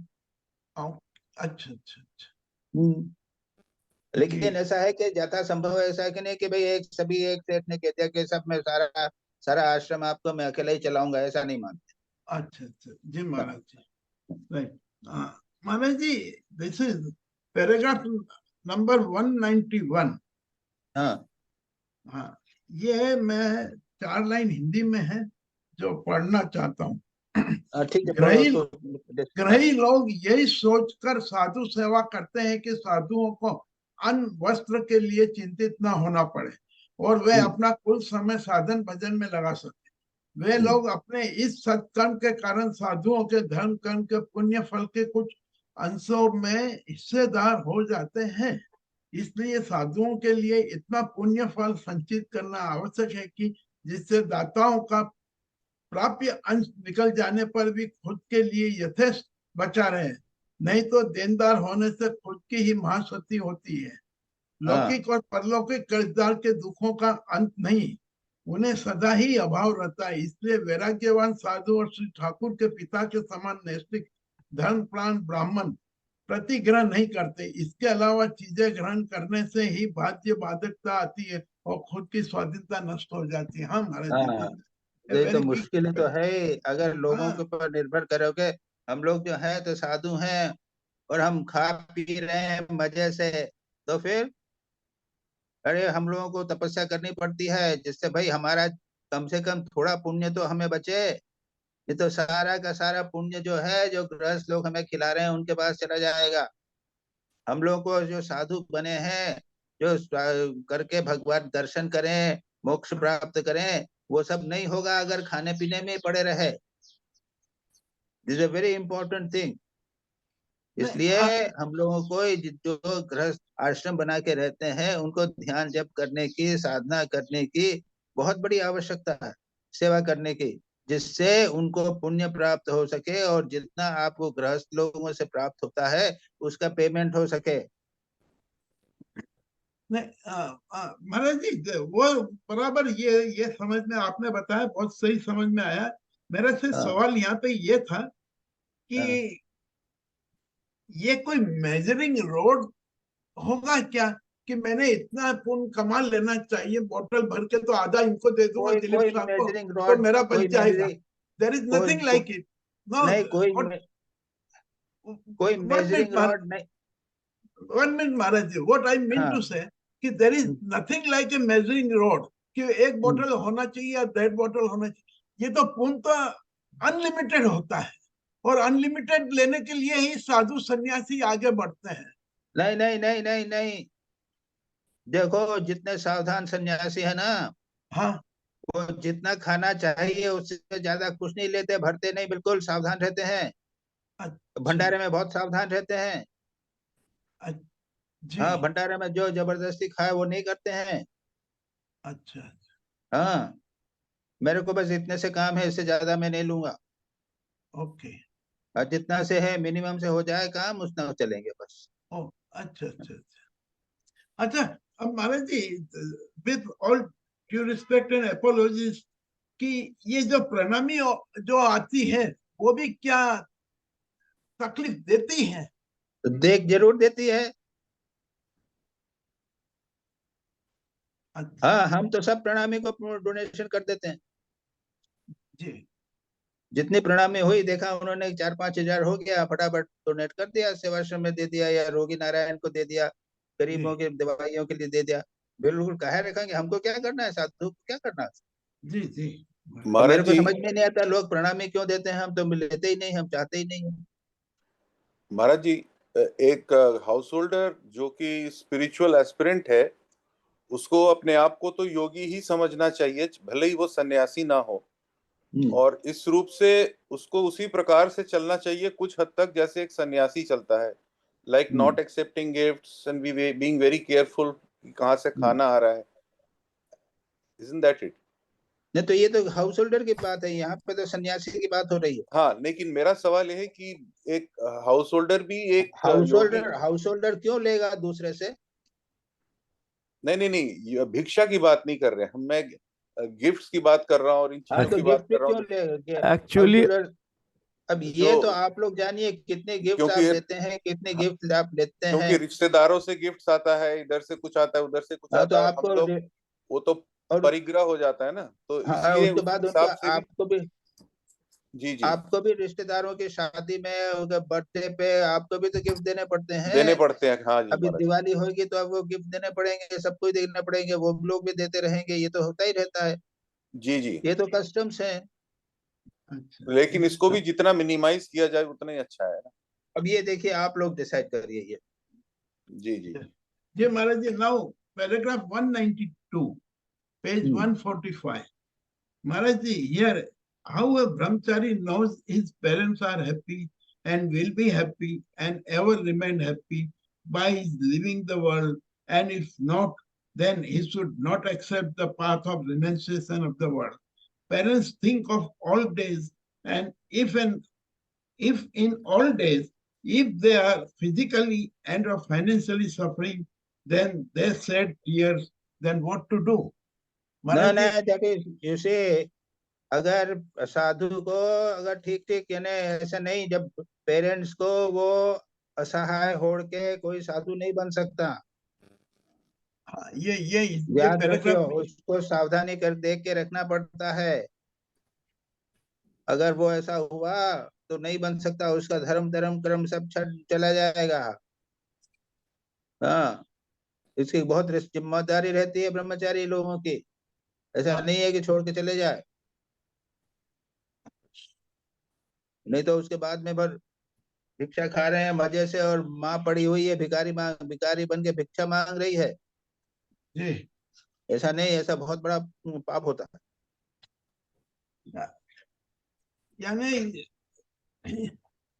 अच्छा अच्छा अच्छा। लेकिन ऐसा है कि ज्यादा संभव ऐसा है कि नहीं कि भाई एक सेठ ने कह दिया कि सब मैं सारा आश्रम आपको मैं अकेला ही चलाऊंगा, ऐसा नहीं मानते। अच्छा अच्छा जी Maharaj ji, right. Maharaj ji, this is paragraph number 191। हाँ, ये मैं 4 लाइन हिंदी में है जो पढ़ना चाहता हूँ। ठीक है। ग्रही लोग यही सोचकर साधु सेवा करते हैं कि साधुओं को अन्न वस्त्र के लिए चिंतित न होना पड़े और वे अपना कुल समय साधन भजन में लगा सके। वे लोग अपने इस सत्कर्म के कारण साधुओं के धर्म कर्म के पुण्य फल के कुछ अंशों में हिस्सेदार हो जाते हैं। इसलिए साधुओं के लिए इतना पुण्य फल संचित करना आवश्यक है कि जिससे दाताओं का प्राप्य अंश निकल जाने पर भी खुद के लिए यथेष्ट बचा रहे। नहीं तो देनदार होने से खुद की ही महाक्षति होती है। लौकिक और परलौकिक कर्जदार के दुखों का अंत नहीं, उन्हें सदा ही अभाव रहता है। इसलिए वैराग्यवान साधु और श्री ठाकुर के पिता के समान नैष्ठिक धर्मप्राण ब्राह्मण प्रतिग्रह नहीं करते। इसके अलावा चीजें ग्रहण करने से ही बाध्य बाधकता आती है और खुद की स्वाधीनता नष्ट हो जाती है। हाँ महाराज, ये तो मुश्किल तो है। अगर लोगों के ऊपर निर्भर करोगे, हम लोग जो है तो साधु हैं और हम खा पी रहे हैं मजे से, तो फिर अरे हम लोगों को तपस्या करनी पड़ती है जिससे भाई हमारा कम से कम थोड़ा पुण्य तो हमें बचे। ये तो सारा का सारा पुण्य जो है, जो गृहस्थ लोग हमें खिला रहे हैं उनके पास चला जाएगा। हम लोगों को जो साधु बने हैं, जो करके भगवान दर्शन करें, मोक्ष प्राप्त करें, वो सब नहीं होगा अगर खाने पीने में पड़े रहे। This is a very important thing. इसलिए हम लोगों को जो गृहस्थ आश्रम बना के रहते हैं उनको ध्यान जप करने की, साधना करने की बहुत बड़ी आवश्यकता है, सेवा करने की, जिससे उनको पुण्य प्राप्त हो सके और जितना आपको गृहस्थ लोगों से प्राप्त होता है उसका पेमेंट हो सके। महाराज जी, वो बराबर ये समझ में आपने बताया, बहुत सही समझ में आया। मेरा से सवाल यहाँ पे ये था कि ये कोई मेजरिंग रोड होगा क्या कि मैंने इतना पुण्य कमा लेना चाहिए, बोतल भर के तो आधा इनको दे दूंगा दिलीप साहब को तो मेरा बच जाएगा? There is nothing like it. नहीं, कोई मेजरिंग रॉड नहीं। 1 minute Maharaj ji, what I mean to say कि there is nothing like a measuring rod कि एक बोतल होना चाहिए या 1.5 बोतल होना चाहिए। ये तो पुण्य तो अनलिमिटेड होता है और अनलिमिटेड लेने के लिए ही साधु सन्यासी आगे बढ़ते हैं। नहीं नहीं नहीं नहीं नहीं, देखो जितने सावधान सन्यासी है ना, हाँ वो जितना खाना चाहिए उससे ज्यादा कुछ नहीं लेते, भरते नहीं, बिल्कुल सावधान रहते हैं। अच्छा भंडारे में बहुत सावधान रहते हैं। जी हाँ, भंडारे में जो जबरदस्ती खाए वो नहीं करते हैं। अच्छा हाँ, मेरे को बस इतने से काम है, इससे ज्यादा मैं नहीं लूंगा। ओके और जितना से है मिनिमम से हो जाए काम, उतना चलेंगे बस। ओ अच्छा अच्छा अच्छा अच्छा। अब Maharaj ji, with all due respect and apologies, कि ये जो प्रणामी जो आती है वो भी क्या तकलीफ देती है? तो देख जरूर देती है। अच्छा हाँ, हम तो सब प्रणामी को डोनेशन कर देते हैं। जी जितनी प्रणामी हुई, देखा उन्होंने 4-5 हजार हो गया, फटाफट डोनेट कर दिया, सेवाश्रम में दे दिया या रोगी नारायण को दे दिया, गरीबों जी की दवाइयों के लिए दे दिया। बिल्कुल काहे रखेंगे, हमको क्या करना है, साधु को क्या करना है। जी जी तो मेरे महाराज को जी, समझ में नहीं आता लोग प्रणामी क्यों देते हैं, हम तो लेते ही नहीं, हम चाहते ही नहीं है। महाराज जी, एक हाउस होल्डर जो कि स्पिरिचुअल एस्पिरेंट है, उसको अपने आप को तो योगी ही समझना चाहिए, भले ही वो सन्यासी ना हो। और इस रूप से उसको उसी प्रकार से चलना चाहिए कुछ हद तक जैसे एक सन्यासी चलता है, like not accepting gifts and being very careful कहाँ से खाना आ रहा है। Isn't that it? नहीं तो ये तो हाउस होल्डर की बात है, यहाँ पे तो सन्यासी की बात हो रही है। हाँ, लेकिन मेरा सवाल यह है कि एक हाउस होल्डर भी एक योगी। हाउस होल्डर क्यों लेगा दूसरे से? नहीं नहीं नहीं, ये भिक्षा की बात नहीं कर रहे हम, मैं गिफ्ट्स की बात कर रहा हूँ और इन हाँ, चीजों तो की बात गिफ्ट कर रहा क्यों हूँ ले? हाउस एक्चुअली होल्डर, अब जो ये तो आप लोग जानिए कितने गिफ्ट्स आप क्योंकि देते हैं, कितने हाँ, गिफ्ट आप लेते हैं। क्योंकि रिश्तेदारों से गिफ्ट्स आता है, इधर से कुछ आता है, उधर से कुछ हाँ, तो आता है, और हम आपको लोग वो तो और परिग्रह हो जाता है ना, तो हाँ, इसलिए उसके उस बाद उनको हिसाब से भी। जी जी, आपको भी रिश्तेदारों की शादी में, बर्थडे पे आपको भी तो गिफ्ट देने पड़ते देने हैं। पड़ते हैं, हाँ जी अभी महाराज। दिवाली होगी तो आपको गिफ्ट देने पड़ेंगे, सबको ही देने पड़ेंगे, वो लोग भी देते रहेंगे, ये तो होता ही रहता है। जी जी, ये तो कस्टम्स है। अच्छा लेकिन इसको भी जितना मिनिमाइज किया जाए उतना ही अच्छा है ना। अब ये देखिए, आप लोग डिसाइड करिए ये। जी जी जी Maharaj ji, now paragraph 192 page 145। Maharaj ji, here, how a brahmachari knows his parents are happy and will be happy and ever remain happy by his leaving the world, and if not, then he should not accept the path of renunciation of the world. Parents think of all days, and if in all days, if they are physically and or financially suffering, then they shed tears. Then what to do? ना Maharaj ना, ji, देखिए जैसे अगर साधु को, अगर ठीक ठीक यानी ऐसा नहीं, जब पेरेंट्स को वो असहाय होड़ के कोई साधु नहीं बन सकता। हाँ, ये याद पैराग्राफ रखियो, में उसको सावधानी कर देख के रखना पड़ता है। अगर वो ऐसा हुआ तो नहीं बन सकता, उसका धर्म धर्म कर्म सब छट चला जाएगा। हाँ, इसकी बहुत जिम्मेदारी रहती है ब्रह्मचारी लोगों की। ऐसा हाँ, नहीं है कि छोड़ के चले जाए, नहीं तो उसके बाद में भर भिक्षा खा रहे हैं मजे से, और माँ पड़ी हुई है भिखारी बन के भिक्षा मांग रही है। जी ऐसा नहीं, ऐसा बहुत बड़ा पाप होता है। यानी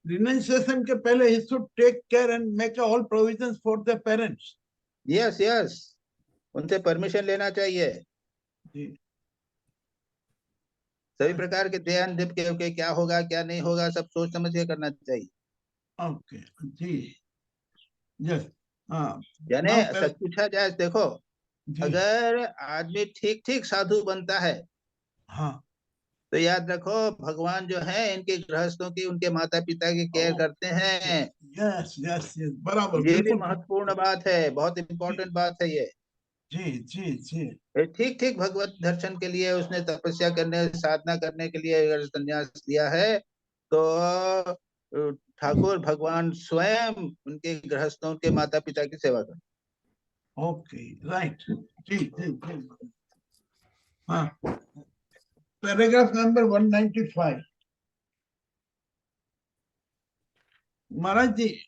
renunciation के पहले he should take care and make all provisions for the parents. Yes yes, उनसे परमिशन लेना चाहिए, जी सभी प्रकार के ध्यान दे के क्या होगा क्या नहीं होगा सब सोच समझ के करना चाहिए। ओके जी यस हाँ यानी नाउ सच पूछा जाए, देखो जी अगर आदमी ठीक ठीक साधु बनता है हाँ तो याद रखो, भगवान जो है इनके गृहस्थों की, उनके माता पिता की केयर करते हैं। यस यस यस बराबर ये भी बिल्कुल महत्वपूर्ण बात है, बहुत जी इंपॉर्टेंट बात है ये। जी जी जी ठीक ठीक भगवत दर्शन के लिए उसने तपस्या करने, साधना करने के लिए अगर संन्यास लिया है, तो ठाकुर भगवान स्वयं उनके गृहस्थों के माता पिता की सेवा कर। ओके राइट जी जी जी हाँ paragraph number 195 Maharaj ji,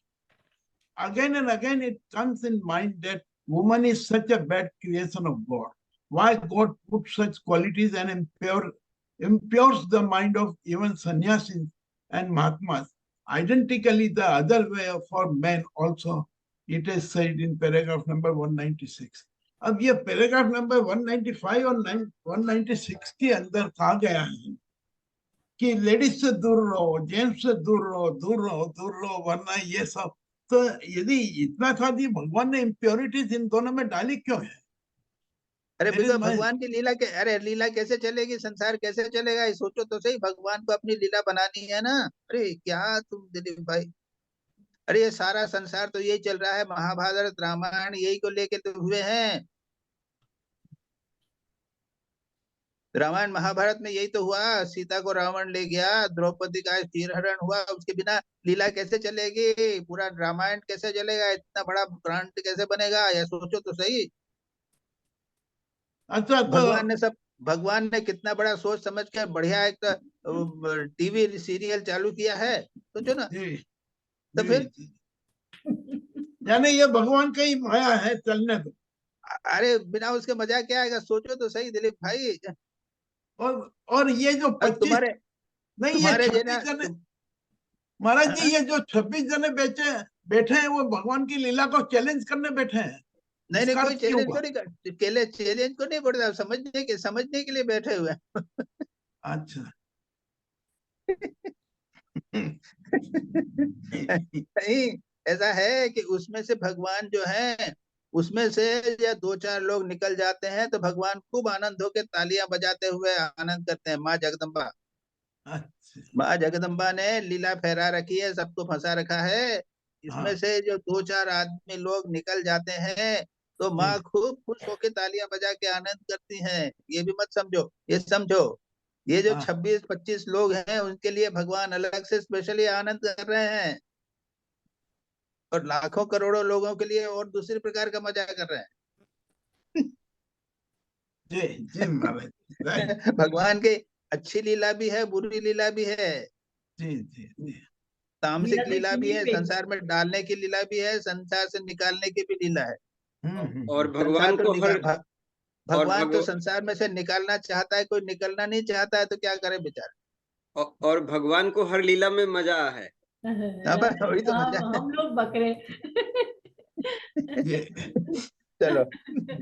again and again it comes in mind that woman is such a bad creation of God. Why God put such qualities and impures the mind of even sannyasis and mahatmas. Identically, the other way for men also, it is said in paragraph number 196. अब ये paragraph number 195 और 196 के अंदर कहा गया है कि ladies से दूर रहो, जेंट्स से दूर रहो, दूर रहो, वरना ये सब। तो यदि इतना था कि भगवान ने इम्प्योरिटीज इन दोनों में डाली क्यों है? अरे That is बिल्कुल, my- भगवान की लीला के, अरे लीला कैसे चलेगी, संसार कैसे चलेगा, ये सोचो तो सही। भगवान को अपनी लीला बनानी है ना। अरे क्या तुम दिलीप भाई, अरे ये सारा संसार तो यही चल रहा है, महाभारत रामायण यही को लेके तो हुए हैं। रामायण महाभारत में यही तो हुआ, सीता को रावण ले गया, द्रौपदी का चीरहरण हुआ, उसके बिना लीला कैसे चलेगी, पूरा रामायण कैसे चलेगा, इतना बड़ा ब्रांड कैसे बनेगा, या सोचो तो सही। अच्छा, तो भगवान ने कितना बड़ा सोच समझ के बढ़िया एक टीवी सीरियल चालू किया है, सोचो ना। जी, तो फिर यानी ये भगवान का ही माया है, चलने दो। अरे बिना उसके मजा क्या आएगा, सोचो तो सही दिलीप भाई। और ये जो 25 नहीं, ये तुम्हारे 26 जने, महाराज जी, ये जो 26 जने बैठे हैं, वो भगवान की लीला को चैलेंज करने बैठे हैं। नहीं इसका कोई अर्थ क्यों चैलेंज हुआ? को नहीं कर, चैलेंज को नहीं पड़ता, समझने के लिए बैठे हुए हैं। अच्छा। नहीं, ऐसा है कि उसमें से भगवान जो है, उसमें से या दो चार लोग निकल जाते हैं तो भगवान खूब आनंद होकर तालियां बजाते हुए आनंद करते हैं। माँ जगदम्बा, अच्छा। माँ जगदम्बा ने लीला फहरा रखी है, सबको फंसा रखा है। इसमें हाँ, से जो दो चार आदमी लोग निकल जाते हैं तो माँ खूब खुश होकर तालियां बजा के आनंद करती हैं। ये भी मत समझो, ये समझो, ये जो हाँ, 26-25 लोग हैं उनके लिए भगवान अलग से स्पेशली आनंद कर रहे हैं, और लाखों करोड़ों लोगों के लिए और दूसरे प्रकार का मजा कर रहे हैं। जी जी महाराज, राइट। भगवान की अच्छी लीला भी है, बुरी लीला भी है, जी जी जी। तामसिक लीला भी है, believing. संसार में डालने की लीला भी है, संसार से निकालने की भी लीला है। और संसार भगवान तो को हर भगवान तो संसार में से निकालना चाहता है, कोई निकलना नहीं चाहता है, तो क्या करे बेचारा। और भगवान को हर लीला में मजा है। वही तो मजा है। हम लोग बकरे। चलो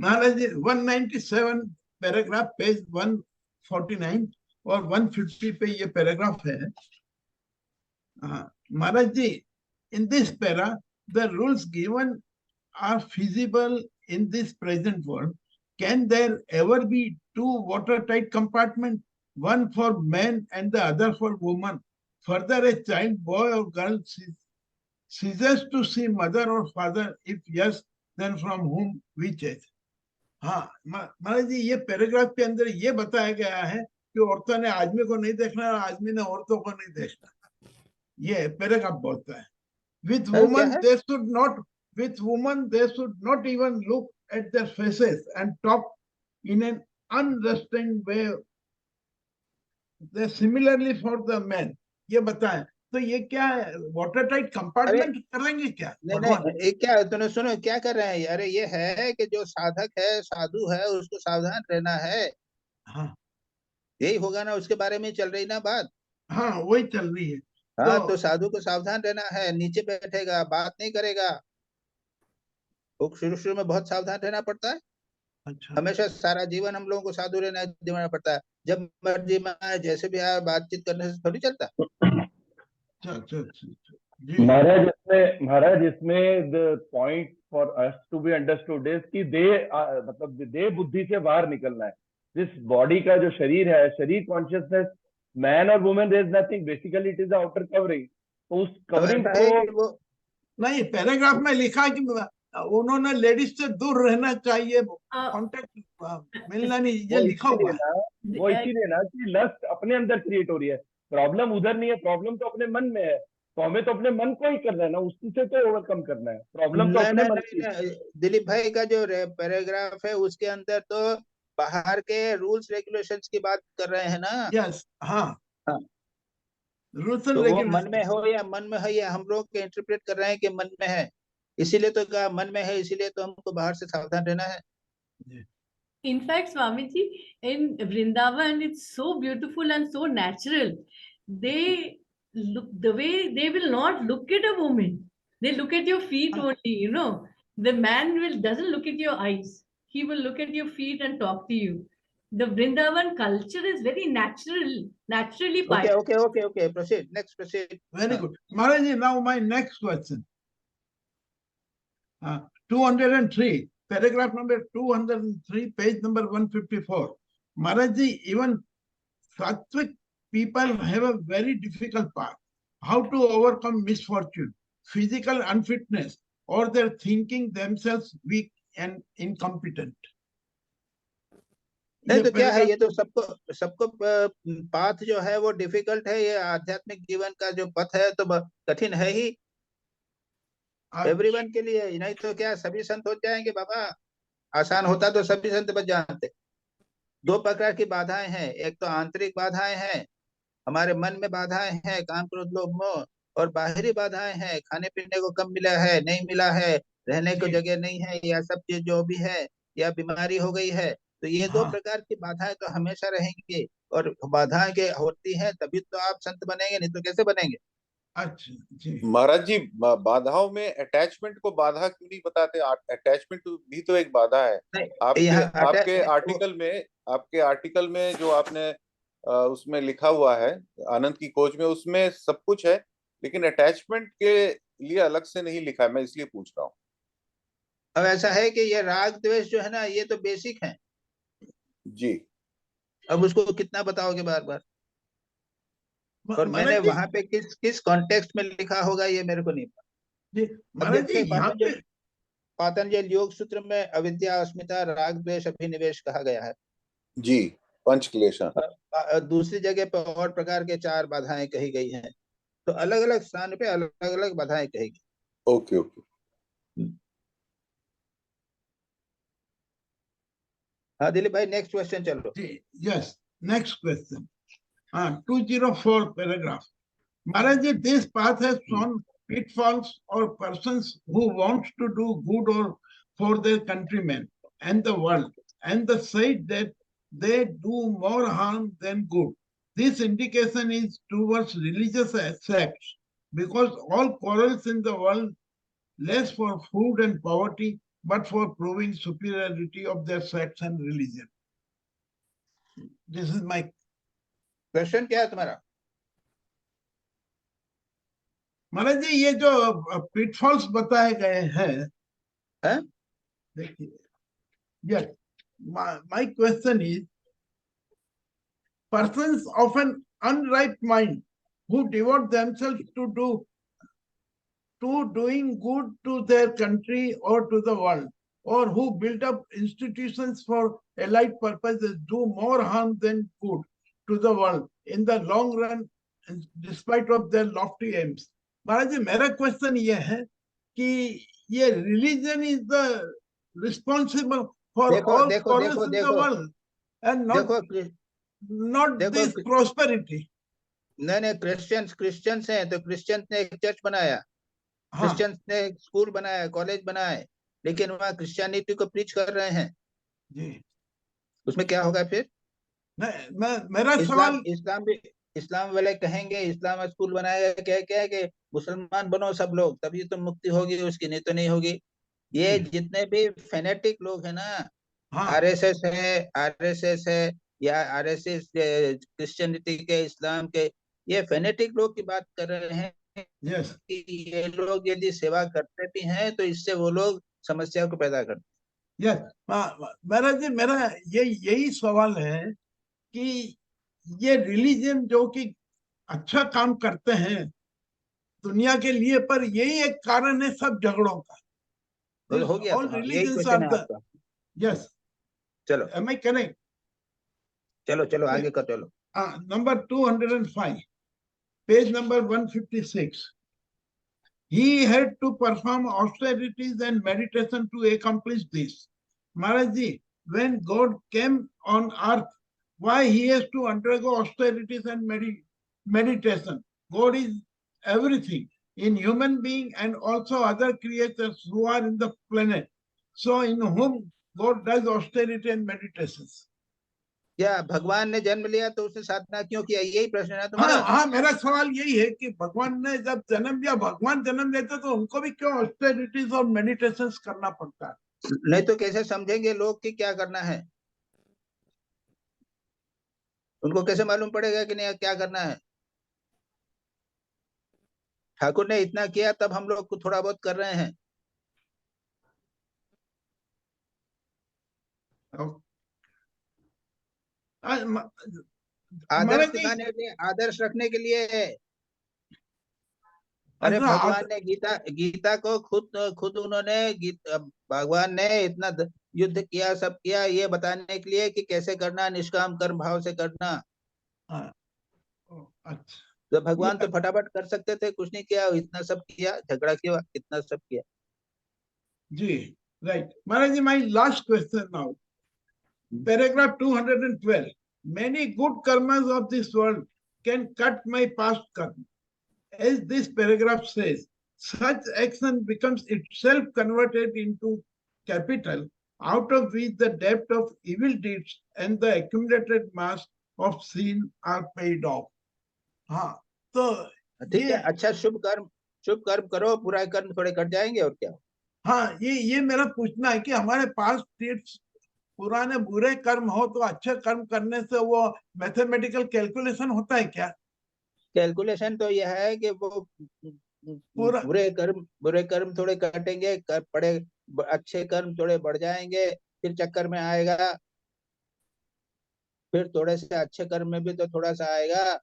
महाराज जी, 197 पैराग्राफ, पेज 149 और 150 पे ये पैराग्राफ है। Maharaj ji, in this para the rules given are feasible in this present world. Can there ever be two watertight compartments, one for men and the other for women? Further, a child, boy or girl, ceases to see mother or father. If yes, then from whom, which age? हाँ महाराज जी, ये paragraph के अंदर ये बताया गया है कि औरतों ने आदमी को नहीं देखना और आदमी ने औरतों को नहीं देखना। ये पैराग्राफ बोलता है। With women, they should not. With women, they should not even look at their faces and talk in an unrestrained way. They similarly for the men. ये बताएं, तो ये क्या है, वाटर टाइट कंपार्टमेंट करेंगे क्या? नहीं, ये क्या, तूने सुनो क्या कर रहे हैं। अरे ये है कि जो साधक है, साधु है, उसको सावधान रहना है। हाँ, यही होगा ना, उसके बारे में चल रही ना बात। हाँ, वही चल रही है। हाँ, तो साधु को सावधान रहना है, नीचे बैठेगा, बात नहीं करेगा। वो शुरू में बहुत सावधान रहना पड़ता है। अच्छा, हमेशा सारा जीवन हम लोगों को साधु रहना देना पड़ता है। जब मर्जी में आए, जैसे भी आए, बातचीत करने से थोड़ी चलता। महाराज इसमें the point for us to be understood is कि मतलब देह बुद्धि से बाहर निकलना है। जिस बॉडी का जो शरीर है, शरीर कॉन्शियसनेस, मैन और women, there is nothing, basically it is the outer covering. तो उस कवरिंग को नहीं, पैराग्राफ में लिखा है कि उन्होंने लेडीज से दूर रहना चाहिए, कांटेक्ट मिलना नहीं, ये लिखा हुआ है। वो इसीलिए ना कि लस्ट अपने अंदर क्रिएट हो रही है। प्रॉब्लम उधर नहीं है, प्रॉब्लम तो अपने मन में है। तो हमें तो अपने मन को ही करना है ना, उससे तो ओवरकम करना है। प्रॉब्लम तो अपने मन की है। दिलीप भाई का जो पैराग्राफ है उसके अंदर तो बाहर के रूल्स रेगुलेशंस की बात कर रहे हैं ना। यस, हाँ, रूल्स तो एंड वो मन में रेगुलेशंस। हो या मन में है, या हम लोग के इंटरप्रेट कर रहे हैं कि मन में है, इसीलिए तो कहा मन में है, इसीलिए तो हमको बाहर से सावधान रहना है। In fact, Swamiji, in Vrindavan, it's so beautiful and so natural. They look the way they will not look at a woman. They look at your feet only, you know. The man doesn't look at your eyes. He will look at your feet and talk to you. The Vrindavan culture is very natural, naturally Okay, pious. okay. Proceed. Next, proceed. Very good. Maharaji, now my next question. 203, paragraph number 203, page number 154. Maharaji, even Sattvic people have a very difficult path. How to overcome misfortune, physical unfitness, or their thinking themselves weak and incompetent. नहीं तो क्या है, ये तो सबको path जो है वो डिफिकल्ट है। ये आध्यात्मिक जीवन का जो पथ है तो कठिन है ही एवरीवन के लिए। नहीं तो क्या सभी संत हो जाएंगे बाबा? आसान होता तो सभी संत बच जाते। दो प्रकार की बाधाएं हैं, एक तो आंतरिक बाधाएं हैं, हमारे मन में बाधाएं हैं, काम क्रोध लोभ मोह, और बाहरी बाधाएं हैं, खाने पीने को कम मिला है, नहीं मिला है, रहने को जगह नहीं है, या सब चीज जो भी है, या बीमारी हो गई है। तो ये दो प्रकार की बाधाएं तो हमेशा रहेंगी, और बाधाएं के होती हैं तभी तो आप संत बनेंगे, नहीं तो कैसे बनेंगे? अच्छा जी महाराज जी, बाधाओं में अटैचमेंट को बाधा क्यों नहीं बताते? अटैचमेंट भी तो एक बाधा है। आपके आर्टिकल में जो आपने उसमें लिखा हुआ है आनंद की खोज में, उसमें सब कुछ है, लेकिन अटैचमेंट के लिए अलग से नहीं लिखा है। मैं इसलिए पूछ रहा हूँ। अब ऐसा है कि ये राग द्वेष जो है ना, ये तो बेसिक है जी। अब उसको कितना बताओगे बार बार? और मैंने वहां पे किस कॉन्टेक्स्ट में लिखा होगा ये मेरे को नहीं पता। पातंजल योग सूत्र में अविद्या, अस्मिता, राग द्वेष, अभिनिवेश कहा गया है जी, पंचक्लेशा। दूसरी जगह पर और प्रकार के 4 बाधाएं कही गई हैं, तो अलग अलग स्थान पे अलग अलग बाधाएं कही गई। ओके। हाँ दिलीप भाई, नेक्स्ट क्वेश्चन चलो। Yes, next question 204 paragraph. Maharaj, this path has shown pitfalls or persons who want to do good or for their countrymen and the world, and the said that they do more harm than good. This indication is towards religious sects, because all quarrels in the world less for food and poverty, but for proving superiority of their sects and religion. This is my question. क्या है तुम्हारा? महाराज जी, ये जो pitfalls बताए गए हैं, देखिए, yes, my question is, persons of an unripe mind who devote themselves to doing good to their country or to the world, or who build up institutions for allied purposes, do more harm than good to the world in the long run, despite of their lofty aims. महाराज जी, मेरा question ये है कि ये religion is the responsible for all quarrels in the world and not this prosperity. नहीं, Christians हैं तो Christians ने एक चर्च बनाया, क्रिश्चियंस ने एक स्कूल बनाया, कॉलेज बनाए, लेकिन वहाँ क्रिश्चियनिटी को प्रीच कर रहे हैं जी। उसमें क्या होगा फिर? मेरा सवाल, इस्लाम वाले कहेंगे इस्लाम स्कूल बनाएगा, क्या है कि मुसलमान बनो सब लोग, तभी तो मुक्ति होगी उसकी, नहीं तो नहीं होगी। ये जितने भी फेनेटिक लोग हैं ना, आरएसएस है या आरएसएस क्रिश्चियनिटी के, इस्लाम के, ये फेनेटिक लोग की बात कर रहे हैं कि ये लोग यदि सेवा करते भी हैं तो इससे वो लोग समस्या को पैदा करते हैं। महाराज जी, मेरा यही सवाल है कि ये रिलीजन जो कि अच्छा काम करते हैं दुनिया के लिए, पर यही एक कारण है सब झगड़ों का। हो गया, यही क्वेश्चन है आपका। यस, चलो, am I correct? चलो आगे का चलो। Number 205, page number 156. He had to perform austerities and meditation to accomplish this. Maharaj ji, when God came on earth, why he has to undergo austerities and meditation? God is everything in human being and also other creatures who are in the planet. So in whom God does austerity and meditations. क्या भगवान ने जन्म लिया तो उसने साधना क्यों किया? यही प्रश्न है हाँ तुम्हारा? हाँ, मेरा सवाल यही है कि भगवान ने जब जन्म लिया, भगवान जन्म लेते तो उनको भी क्यों ऑस्टेरिटीज और मेडिटेशंस करना पड़ता है? नहीं तो कैसे समझेंगे लोग कि क्या करना है? उनको कैसे मालूम पड़ेगा कि नहीं क्या करना है? ठाकुर ने इतना किया तब हम लोग को थोड़ा बहुत कर रहे हैं। आदर्श हमारे दिखाने के लिए, आदर्श रखने के लिए है। अरे अच्छा, भगवान ने गीता को खुद उन्होंने भगवान ने इतना युद्ध किया, सब किया, ये बताने के लिए कि कैसे करना, निष्काम कर्म भाव से करना। अच्छा, तो भगवान तो फटाफट कर सकते थे, कुछ नहीं किया, इतना सब किया, झगड़ा किया, इतना सब किया। जी, right Maharaj ji, my last question now, paragraph 212, many good karmas of this world can cut my past karma. As this paragraph says, such action becomes itself converted into capital, out of which the debt of evil deeds and the accumulated mass of sin are paid off. हाँ, तो ठीक है, अच्छा शुभ कर्म करो, बुरा कर्म थोड़े कट जाएंगे और क्या। हाँ, ये मेरा पूछना है कि हमारे पास पुराने बुरे कर्म हो तो अच्छे कर्म करने से वो मैथमेटिकल कैलकुलेशन होता है क्या? कैलकुलेशन तो यह है कि वो बुरे कर्म थोड़े कटेंगे, अच्छे कर्म थोड़े बढ़ जाएंगे, फिर चक्कर में आएगा, फिर थोड़े से अच्छे कर्म में भी तो थोड़ा सा आएगा,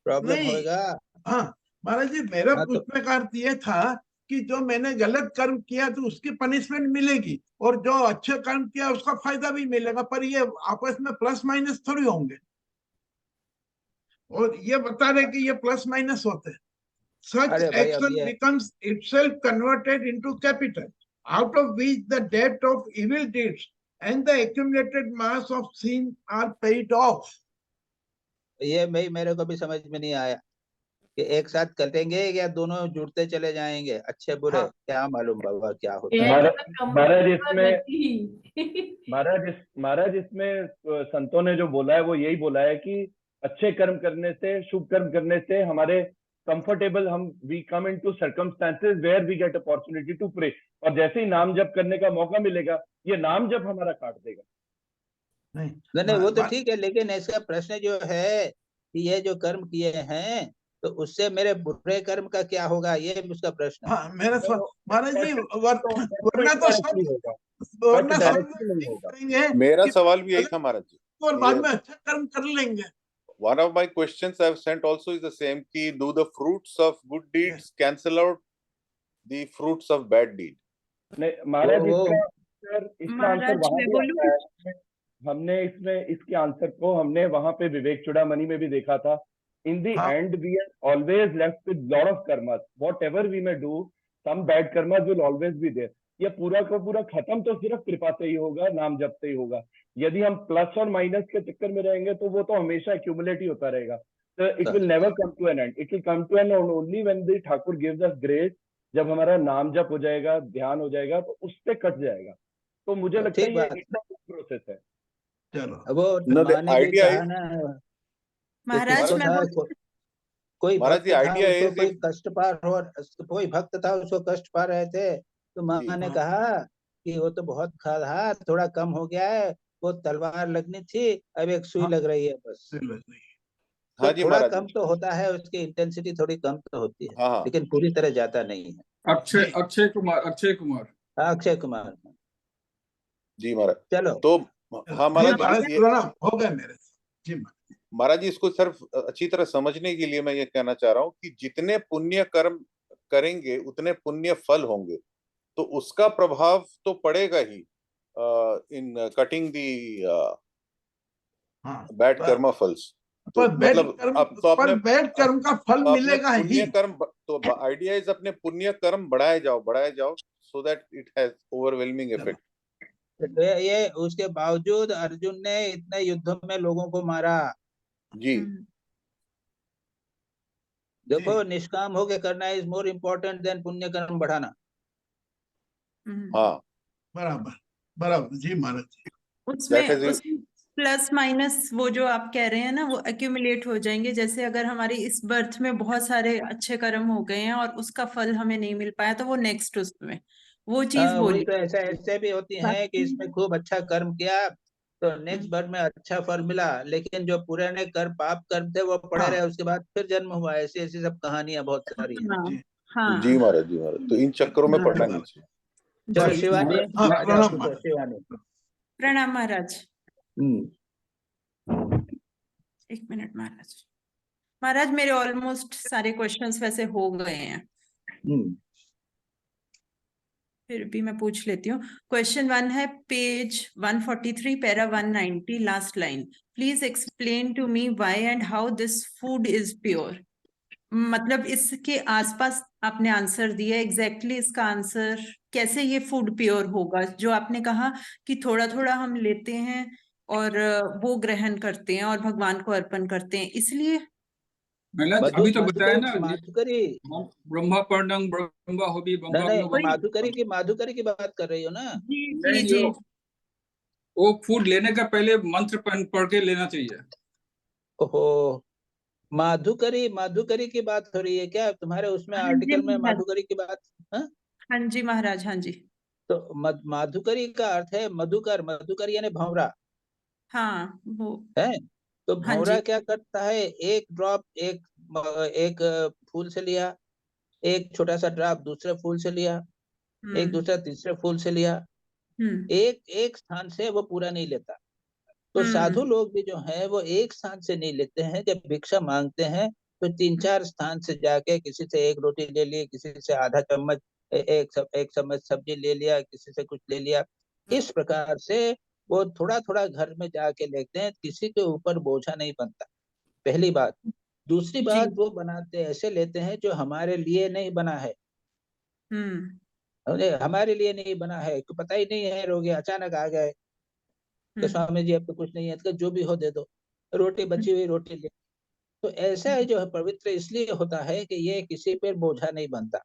प्रॉब्लम होगा। हाँ महाराज जी, मेरा हाँ, पूछने का अर्थ ये था कि जो मैंने गलत कर्म किया तो उसकी पनिशमेंट मिलेगी और जो अच्छे कर्म किया उसका फायदा भी मिलेगा, पर ये आपस में प्लस माइनस थोड़ी होंगे। और ये बता रहे कि ये प्लस माइनस होते हैं। Such action becomes itself converted into capital, out of which the debt of evil deeds and the accumulated mass of sin are paid off. ये मेरे को भी समझ में नहीं आया कि एक साथ कटेंगे या दोनों जुड़ते चले जाएंगे, अच्छे बुरे। क्या मालूम बाबा क्या होता है। महाराज इसमें संतों ने जो बोला है वो यही बोला है कि अच्छे कर्म करने से, शुभ कर्म करने से हमारे comfortable we come into circumstances where we get opportunity to pray, और जैसे ही नाम जप करने का मौका मिलेगा ये नाम जप हमारा काट देगा। नहीं वो तो ठीक है, लेकिन इसका प्रश्न जो है कि ये जो कर्म किए हैं तो उससे मेरे बुरे कर्म का क्या होगा, ये उसका प्रश्न है। मेरा महाराज जी, वरना मेरा सवाल भी यही था महाराज जी, और बाद में अच्छा कर्म कर लेंगे। One of my questions I have sent also is the same कि do the fruits of good deeds cancel out the fruits of bad deed? नहीं महाराज, इसका आंसर वहां पे आता है। हमने इसके आंसर को हमने वहां पे विवेक चूड़ामणि में भी देखा था। In the end we are always left with lot of karmas. Whatever we may do, some bad karmas will always be there. ये पूरा का पूरा खत्म तो सिर्फ कृपा से ही होगा, नाम जप से ही होगा। यदि हम प्लस और माइनस के चक्कर में रहेंगे तो वो तो हमेशा एक्यूमुलेट ही होता रहेगा। तो it will never come to an end, it will come to an end only when the Thakur gives us grace. जब हमारा नाम जप हो जाएगा, ध्यान हो जाएगा, तो उससे कट जाएगा। तो मुझे लगता है ये इतना प्रोसेस है। चलो वो आइडिया महाराज कोई भक्त था, उसको कोई कष्ट पार हो, कोई भक्त था उसको कष्ट पा रहे थे, तो माँ ने कहा कि वो तो बहुत खा, थोड़ा कम हो गया है, वो तलवार लगनी थी, अब एक सुई लग रही है बस। तो थोड़ा कम तो होता है, उसकी इंटेंसिटी थोड़ी कम तो होती है, लेकिन पूरी तरह जाता नहीं है। अक्षय कुमार अक्षय कुमार जी महाराज। चलो तो हाँ महाराज हो गया मेरे जी महाराज जी, इसको सिर्फ अच्छी तरह समझने के लिए मैं ये कहना चाह रहा हूँ कि जितने पुण्य कर्म करेंगे उतने पुण्य फल होंगे, तो उसका प्रभाव तो पड़ेगा ही इन कटिंग दी बैड कर्म फल्स। तो मतलब अब बैड कर्म का फल मिलेगा ही। पुण्य कर्म, तो आइडिया इज अपने पुण्य कर्म बढ़ाए जाओ so that it has overwhelming effect. ये उसके बावजूद अर्जुन ने इतने युद्धों में लोगों को मारा जी। देखो निष्काम होके करना इज मोर इम्पोर्टेंट देन पुण्य कर्म बढ़ाना। हाँ, बराबर बराबर जी महाराज जी। उसमें प्लस माइनस वो जो आप कह रहे हैं ना, वो एक्यूमुलेट हो जाएंगे। जैसे अगर हमारे इस बर्थ में बहुत सारे अच्छे कर्म हो गए हैं और उसका फल हमें नहीं मिल पाया, तो वो नेक्स्ट उसमें वो चीज वही बोली। तो ऐसे भी होती है कि इसमें खूब अच्छा कर्म किया तो नेक्स्ट बर्थ में अच्छा फल मिला, लेकिन जो पुराने पाप कर्म थे वो पड़े रहे, उसके बाद फिर जन्म हुआ। ऐसी ऐसी सब कहानियां बहुत सारी हैं। हाँ जी महाराज, जी महाराज, तो इन चक्करों में पड़ना नहीं चाहिए। चलो जी। शिवानी, आज आप पूछो शिवानी। प्रणाम महाराज। हम्म। एक मिनट महाराज। महाराज मेरे ऑलमोस्ट सारे क्वेश्चंस वैसे हो गए हैं, फिर भी मैं पूछ लेती हूँ। क्वेश्चन 1 है page 143 para 190 last line. Please explain to me why and how this food is pure. मतलब इसके आसपास आपने आंसर दिया, एग्जैक्टली इसका आंसर कैसे ये फूड प्योर होगा। जो आपने कहा कि थोड़ा थोड़ा हम लेते हैं और वो ग्रहण करते हैं और भगवान को अर्पण करते हैं, इसलिए महाराज अभी तो बताया ना, माधुकरी ब्रह्मपर्णं ब्रह्महुबि नहीं, माधुकरी की बात कर रही हो ना? जी जी। वो फूड लेने का पहले मंत्र पढ़ के लेना चाहिए। ओहो, माधुकरी की बात हो रही है क्या तुम्हारे उसमें आर्टिकल में? माधुकरी की बात? हाँ जी महाराज, हाँ जी। तो माधुकरी का अर्थ है मधुकर यानी भंवरा। हाँ वो है तो हाँ भंवरा जी। क्या करता है, एक ड्रॉप एक फूल से लिया, एक छोटा सा ड्रॉप दूसरे फूल से लिया, एक दूसरा तीसरे फूल से लिया, एक एक स्थान से वो पूरा नहीं लेता। तो साधु लोग भी जो है वो एक स्थान से नहीं लेते हैं। जब भिक्षा मांगते हैं तो 3-4 स्थान से जाके किसी से एक रोटी ले ली, किसी से आधा चम्मच, एक चम्मच सब्जी ले लिया, किसी से कुछ ले लिया। इस प्रकार से वो थोड़ा थोड़ा घर में जाके लेते हैं, किसी के ऊपर बोझा नहीं बनता, पहली बात। दूसरी बात, वो बनाते ऐसे लेते हैं जो हमारे लिए नहीं बना है। हमारे लिए नहीं बना है, तो पता ही नहीं है, रोगी अचानक आ गए तो स्वामी जी अब तो कुछ नहीं है, तो जो भी हो दे दो, रोटी बची हुई रोटी ले। तो ऐसा है जो है पवित्र इसलिए होता है कि ये किसी पर बोझा नहीं बनता।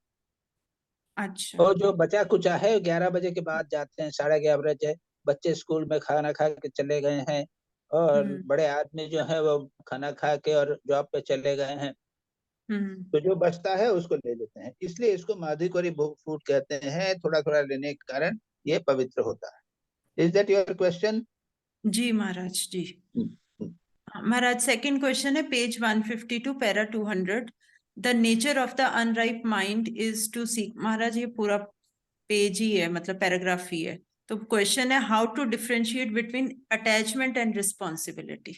अच्छा। और जो बचा कुचा है 11 बजे के बाद जाते हैं, 11:30 बजे बच्चे स्कूल में खाना खा के चले गए हैं, और बड़े आदमी जो है वो खाना खा के और जॉब पे चले गए हैं, तो जो बचता है उसको ले लेते हैं। इसलिए इसको माधुकरी फूड कहते हैं। थोड़ा थोड़ा लेने के कारण ये पवित्र होता है। Is that your question? जी महाराज जी। महाराज सेकंड क्वेश्चन है page 152 para 200। The nature of the unripe mind is to seek. Maharaj ये पूरा पेज ही है, मतलब पैराग्राफ ही है। तो क्वेश्चन है how to differentiate between attachment and responsibility.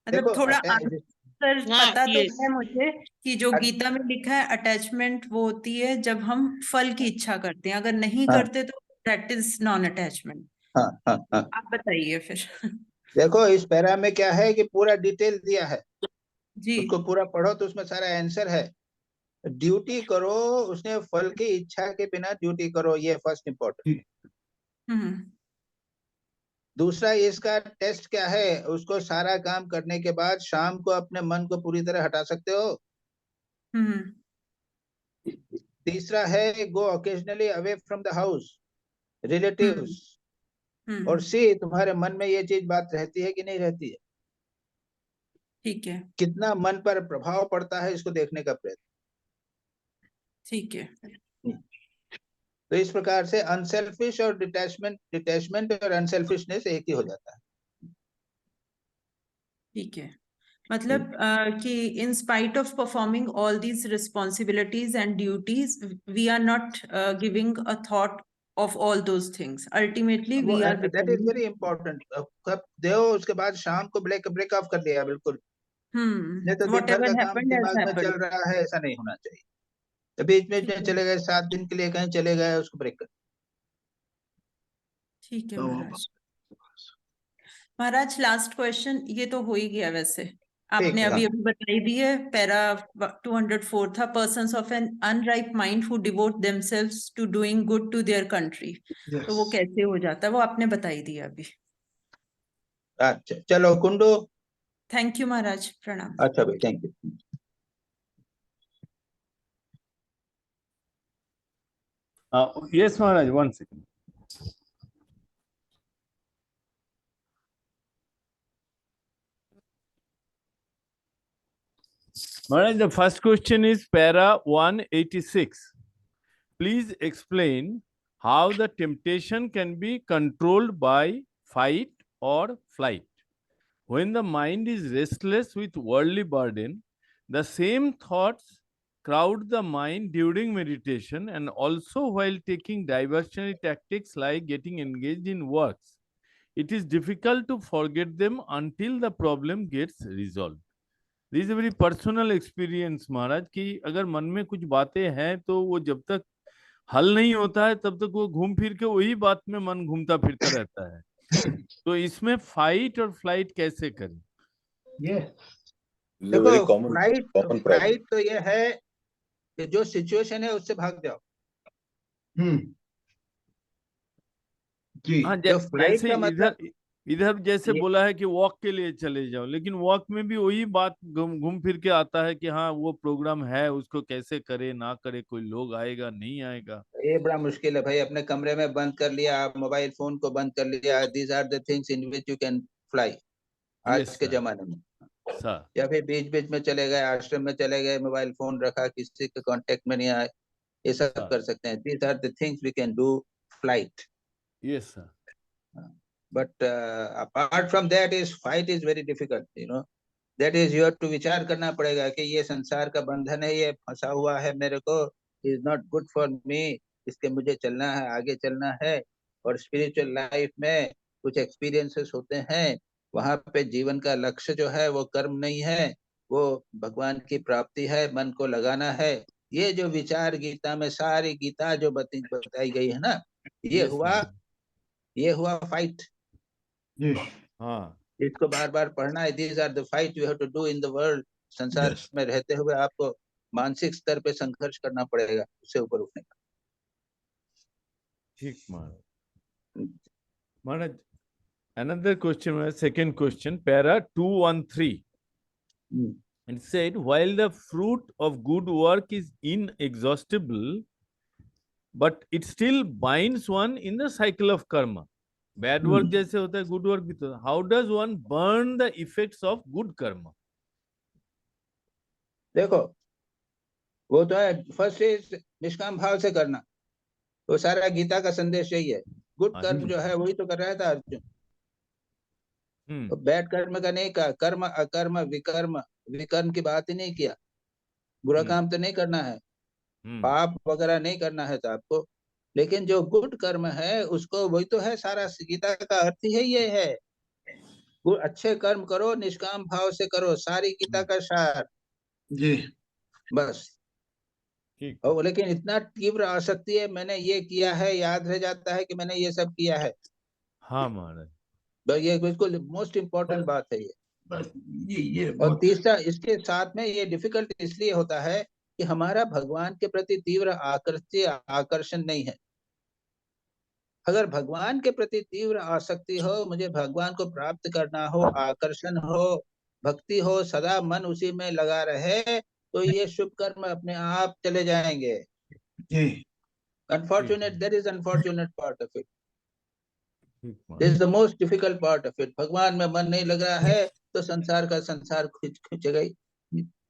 मतलब थोड़ा आंसर पता तो है मुझे कि जो गीता में लिखा है अटैचमेंट वो होती है जब हम फल की इच्छा करते हैं, अगर नहीं करते तो दैट इज नॉन अटैचमेंट। आप बताइए फिर। देखो इस पैरा में क्या है कि पूरा डिटेल दिया है जी। उसको पूरा पढ़ो तो उसमें सारा आंसर है। ड्यूटी करो, उसने फल की इच्छा के बिना ड्यूटी करो, ये फर्स्ट इम्पोर्टेंट। दूसरा, इसका टेस्ट क्या है, उसको सारा काम करने के बाद शाम को अपने मन को पूरी तरह हटा सकते हो। तीसरा है go occasionally away from the house relatives, और सी तुम्हारे मन में ये चीज बात रहती है कि नहीं रहती है। ठीक है। कितना मन पर प्रभाव पड़ता है इसको देखने का प्रयत्न। ठीक है। तो इस प्रकार से अनसेल्फिश और डिटैचमेंट और अनसेल्फिशनेस एक ही हो जाता है। ठीक है, मतलब कि in spite of performing all these responsibilities and duties, we are not giving a thought of all those things. Ultimately, we are that is very important. कब दो उसके बाद शाम को ब्रेक ऑफ कर लिया बिल्कुल। नहीं तो दिन भर whatever का काम happened has दिमाग में happened. चल रहा है, ऐसा नहीं होना चाहिए। तो बीच में चले गए 7 दिन के लिए कहीं चले गए, उसको ब्रेक कर। ठीक है महाराज। महाराज लास्ट क्वेश्चन ये तो हो ही गया वैसे, आपने अभी बताई दी है। पैरा 204 था persons of an unripe mind who devote themselves to doing good to their country. तो वो कैसे हो जाता है वो आपने बताई दिया अभी। अच्छा चलो कुंडू। थैंक यू महाराज, प्रणाम। अच्छा भाई, thank you. Yes, Maharaj, 1 second. Maharaj, the first question is para 186. Please explain how the temptation can be controlled by fight or flight. When the mind is restless with worldly burden, the same thoughts crowd the mind during meditation and also while taking diversionary tactics like getting engaged in works. It is difficult to forget them until the problem gets resolved. This is a very personal experience, महाराज, कि अगर मन में कुछ बातें हैं तो वो जब तक हल नहीं होता है तब तक वो घूम फिर के वही बात में मन घूमता फिरता रहता है। तो इसमें फाइट और फ्लाइट कैसे करें? देखो, फ्लाइट तो ये है कि जो सिचुएशन है उससे भाग जाओ। जी। हाँ, जो फ्लाइट का मतलब इधर जैसे बोला है कि वॉक के लिए चले जाओ, लेकिन वॉक में भी वही बात घूम फिर के आता है कि हाँ वो प्रोग्राम है, उसको कैसे करे ना करे, कोई लोग आएगा नहीं आएगा। ये बड़ा मुश्किल है भाई। अपने कमरे में बंद कर लिया, आप मोबाइल फोन को बंद कर लिया। These are the things in which you can fly आज के जमाने में। या फिर बीच बीच में चले गए, आश्रम में चले गए, मोबाइल फोन रखा, किसी के कांटेक्ट में नहीं आए, ये सब कर सकते हैं। These are the things we can do flight. Yes sir. But apart from that is fight is very difficult, you know. That is you have to विचार करना पड़ेगा कि ये संसार का बंधन है, ये फंसा हुआ है मेरे को, is not good for me, इसके मुझे चलना है, आगे चलना है। और स्पिरिचुअल लाइफ में कुछ एक्सपीरियंसेस होते हैं, वहां पे जीवन का लक्ष्य जो है वो कर्म नहीं है, वो भगवान की प्राप्ति है, मन को लगाना है। ये जो विचार गीता में, सारी गीता जो बताई गई है ना, ये हुआ फाइट। हाँ, इसको बार बार पढ़ना है। These are the fight you have to do in the world। संसार में रहते हुए आपको मानसिक स्तर पे संघर्ष करना पड़ेगा उससे ऊपर उठने का। ठीक महाराज। महाराज, another question, second question, para 213. It said, while the fruit of good work is inexhaustible, but it still binds one in the cycle of karma. Bad work जैसे होता है, गुड वर्क भी तो। How does one burn the effects of good कर्म? देखो, वो तो है, फर्स्ट इज निष्काम भाव से करना। वो सारा गीता का संदेश यही है। गुड कर्म जो है वही तो कर रहा था अर्जुन। तो बैड कर्म का नहीं कहा, कर्म अकर्म विकर्म विकर्म की बात ही नहीं किया। बुरा काम तो नहीं करना है, पाप वगैरह नहीं करना है तो आपको, लेकिन जो गुड कर्म है उसको, वही तो है सारा गीता का अर्थ ही ये है। अच्छे कर्म करो, निष्काम भाव से करो, सारी गीता का सार जी बस। और लेकिन इतना तीव्र आसक्ति है, मैंने ये किया है, याद रह जाता है कि मैंने ये सब किया है। हाँ महाराज, तो ये बिल्कुल मोस्ट इम्पोर्टेंट बात है ये। और तीसरा, इसके साथ में ये डिफिकल्ट इसलिए होता है कि हमारा भगवान के प्रति तीव्र आकर्षण नहीं है। अगर भगवान के प्रति तीव्र आसक्ति हो, मुझे भगवान को प्राप्त करना हो, आकर्षण हो, भक्ति हो, सदा मन उसी में लगा रहे, तो ये शुभ कर्म अपने आप चले जाएंगे। Unfortunate, that is unfortunate part of it. This is the most difficult part of it. भगवान में मन नहीं लग रहा है तो संसार का संसार खींचेगा ही,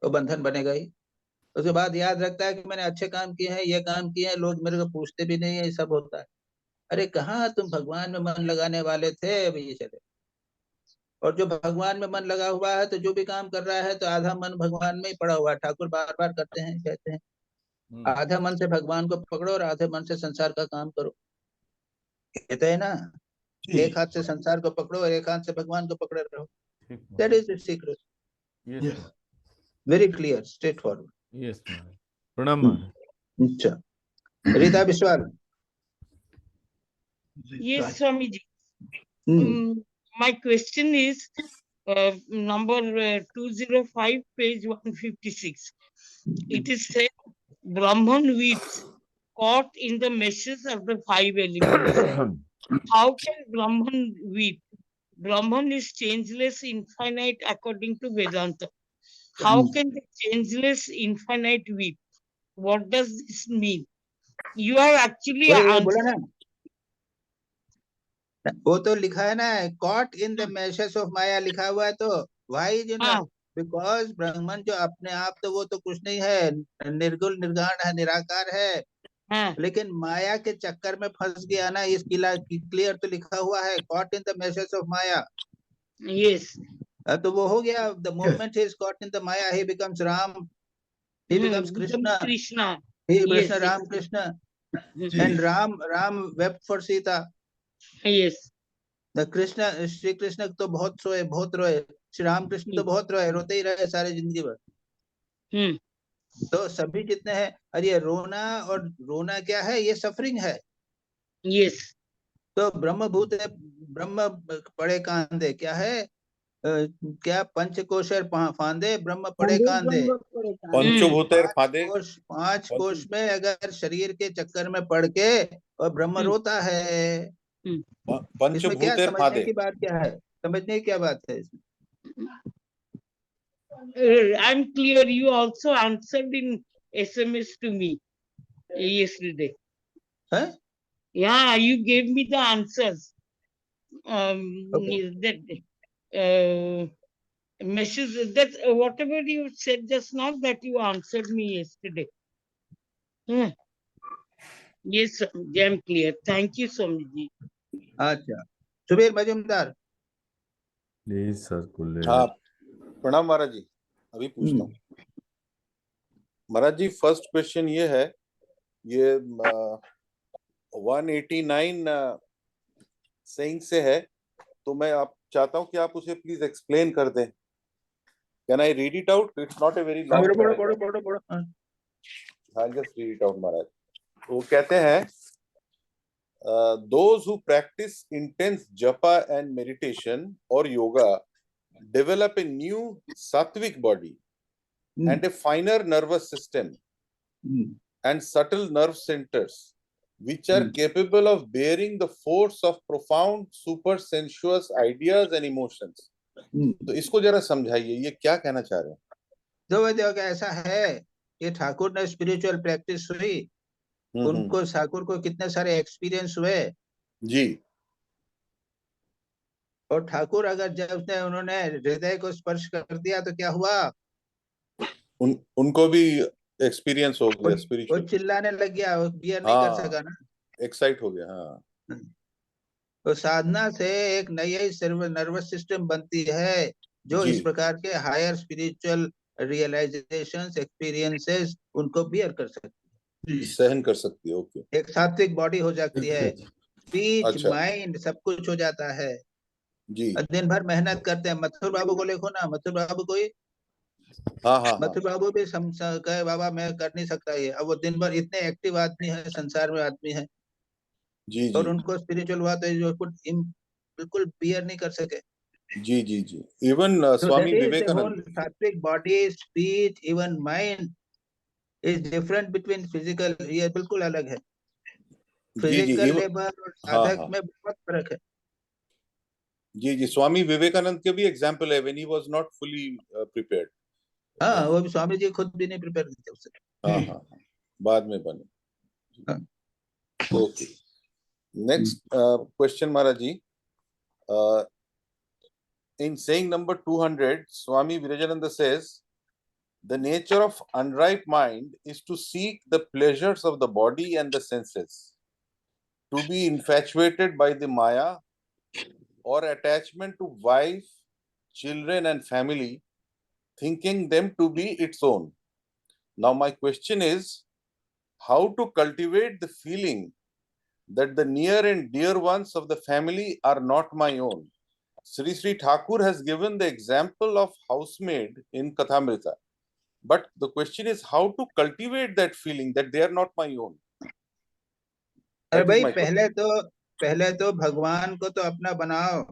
तो बंधन बनेगा ही। उसके बाद याद रखता है कि मैंने अच्छे काम किए हैं, ये काम किए हैं, लोग मेरे को पूछते भी नहीं है, ये सब होता है। अरे कहाँ तुम भगवान में मन लगाने वाले थे, अभी ये चले। और जो भगवान में मन लगा हुआ है तो जो भी काम कर रहा है तो आधा मन भगवान में ही पड़ा हुआ है। ठाकुर बार बार करते हैं, कहते हैं आधा मन से भगवान को पकड़ो और आधे मन से संसार का काम करो। कहते हैं ना, एक हाथ से संसार को पकड़ो और एक हाथ से भगवान को पकड़े रहो। That is the secret. Very clear, straight forward. Yes प्रणाम। अच्छा, Rita Vishwal. Yes, Swamiji. My question is number 205, page 156. It is said, Brahman weaves caught in the meshes of the 5 elements. How can Brahman weep? Brahman is changeless, infinite according to Vedanta. How can the changeless, infinite weep? What does this mean? You have actually वही बोला answered. ना, वो तो लिखा है ना, caught in the meshes of Maya लिखा हुआ है, तो why you know, हाँ because ब्रह्मन जो अपने आप तो वो तो कुछ नहीं है, निर्गुण निर्गाण है, निराकार है, हाँ लेकिन माया के चक्कर में फंस गया ना, इस क्लियर तो लिखा हुआ है, caught in the meshes of Maya. yes. तो वो हो गया, the moment he is caught in the Maya, he becomes Ram, he becomes Becomes Krishna, Krishna. he Yes, Krishna, yes. Ram Krishna, ji and Ram wept for Sita. Yes. The Krishna, Shri Krishna तो बहुत रोए, बहुत रोए, श्री राम कृष्ण तो बहुत रोए, रोते ही रहे सारे जिंदगी भर। हम्म तो सभी जितने हैं, अरे ये रोना, और रोना क्या है, ये सफरिंग है। yes. तो ब्रह्मभूत है, ब्रह्म पड़े कांदे, क्या है, क्या पंचकोशर फांदे, ब्रह्म पड़े कांदे। पंचभूतेर फादे, पांच कोश में अगर शरीर के चक्कर में पड़ के और ब्रह्म रोता है, इसमें क्या पंचभूतेर समझने फादे। की बात क्या है, समझने की क्या बात है इसमें? I'm clear. You also answered in SMS to me yesterday. Huh? Yeah, you gave me the answers. Okay. That message, that whatever you said just now, that you answered me yesterday. Yes, Swamiji, I'm clear. Thank you, Swamiji. अच्छा, Subir Majumdar. Please sir हाँ, प्रणाम महाराज जी, अभी पूछता हूँ। महाराज जी, first question ये है, ये 189 saying से है, तो मैं आप चाहता हूँ कि आप उसे प्लीज एक्सप्लेन कर दें। Can I read it out? It's not a very long. पढ़ो। I'll just read it out, महाराज। वो कहते हैं, those who practice intense japa and meditation or yoga develop a new sattvic body and a finer nervous system and subtle nerve centers which are capable of bearing the force of profound super sensuous ideas and emotions. तो इसको जरा समझाइए, ये क्या कहना चाह रहे हैं? देखो ऐसा है, ये ठाकुर ने स्पिरिचुअल प्रैक्टिस हुई, उनको ठाकुर को कितने सारे एक्सपीरियंस हुए जी, और ठाकुर अगर जब उन्होंने हृदय को स्पर्श कर दिया तो क्या हुआ, उनको भी एक्सपीरियंस हो गया वो स्पिरिचुअल। चिल्लाने लग गया, वो बियर नहीं कर सका ना, एक्साइट हो गया। हाँ, तो साधना से एक नई नर्वस सिस्टम बनती है, जो जी। इस प्रकार के हायर स्पिरिचुअल रियलाइजेशंस, एक्सपीरियंसेस उनको बियर कर सकती है, सहन कर सकती है। ओके, एक सात्विक बॉडी हो जाती है, स्पीच, अच्छा। माइंड सब कुछ हो जाता है। जी, दिन भर मेहनत करते हैं, मथुर बाबू को देखो ना, मथुर बाबू कोई, हाँ, मथुर बाबू भी कहे बाबा मैं कर नहीं सकता ये, अब वो दिन भर इतने एक्टिव आदमी है, संसार में आदमी है, जी, और जी, उनको स्पिरिचुअल हुआ तो जो बिल्कुल बियर नहीं कर सके। जी, जी, जी। इवन स्वामी विवेकानंद, सात्विक body, speech, even mind is different between physical, ये बिल्कुल अलग है। जी, जी, फिजिकल लेबर और साधक में बहुत फर्क है। जी, जी, स्वामी विवेकानंद के भी एग्जाम्पल है, when he was not fully prepared. हाँ, वो भी स्वामी जी खुद भी नहीं प्रिपेयर थे उससे। हाँ, बाद में बने। Okay, next question Maharaj ji, in saying number 200, Swami Virajananda says, the nature of unripe mind is to seek the pleasures of the body and the senses, to be infatuated by the Maya or attachment to wife, children and family, thinking them to be its own. Now my question is, how to cultivate the feeling that the near and dear ones of the family are not my own? Sri Sri Thakur has given the example of housemaid in Kathamrita. But the question is how to cultivate that feeling that they are not my own. अरे भाई, पहले तो भगवान को तो अपना बनाओ,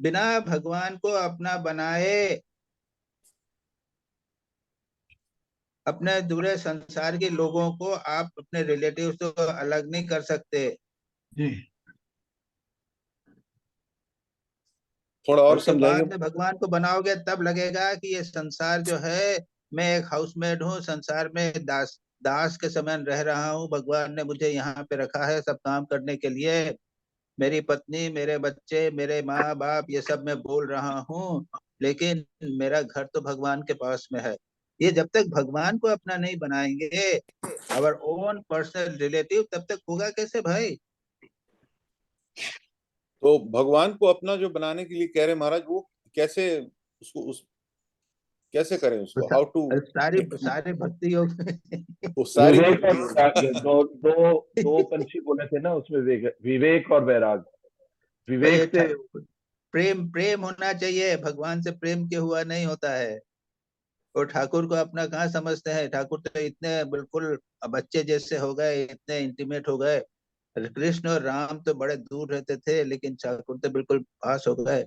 बिना भगवान को अपना बनाए अपने दूसरे संसार के लोगों को आप अपने रिलेटिव्स तो अलग नहीं कर सकते। थोड़ा और समझाएंगे। बाद में भगवान को बनाओगे तब लगेगा कि ये संसार जो है, मैं एक हाउसमेड हूँ, संसार में दास दास के समान रह रहा हूँ, भगवान ने मुझे यहाँ पे रखा है सब काम करने के लिए, मेरी पत्नी, मेरे बच्चे, मेरे माँ बाप, ये सब मैं बोल रहा हूँ, लेकिन मेरा घर तो भगवान के पास में है। ये जब तक भगवान को अपना नहीं बनाएंगे, आवर ओन पर्सनल रिलेटिव, तब तक होगा कैसे भाई? तो भगवान को अपना जो बनाने के लिए कह रहे हैं महाराज, वो कैसे उसको कैसे करें उसको? How to? सारे भक्ति योग वो सारी विवेक और भक्ति वैराग्य, दो पंछी बोले थे ना उसमें, विवेक और वैराग। विवेक से प्रेम होना चाहिए, भगवान से प्रेम के हुआ नहीं होता है। और ठाकुर को अपना कहाँ समझते हैं? ठाकुर तो इतने बिल्कुल बच्चे जैसे हो गए, इतने इंटीमेट हो गए। कृष्ण और राम तो बड़े दूर रहते थे, लेकिन ठाकुर तो बिल्कुल पास हो गए।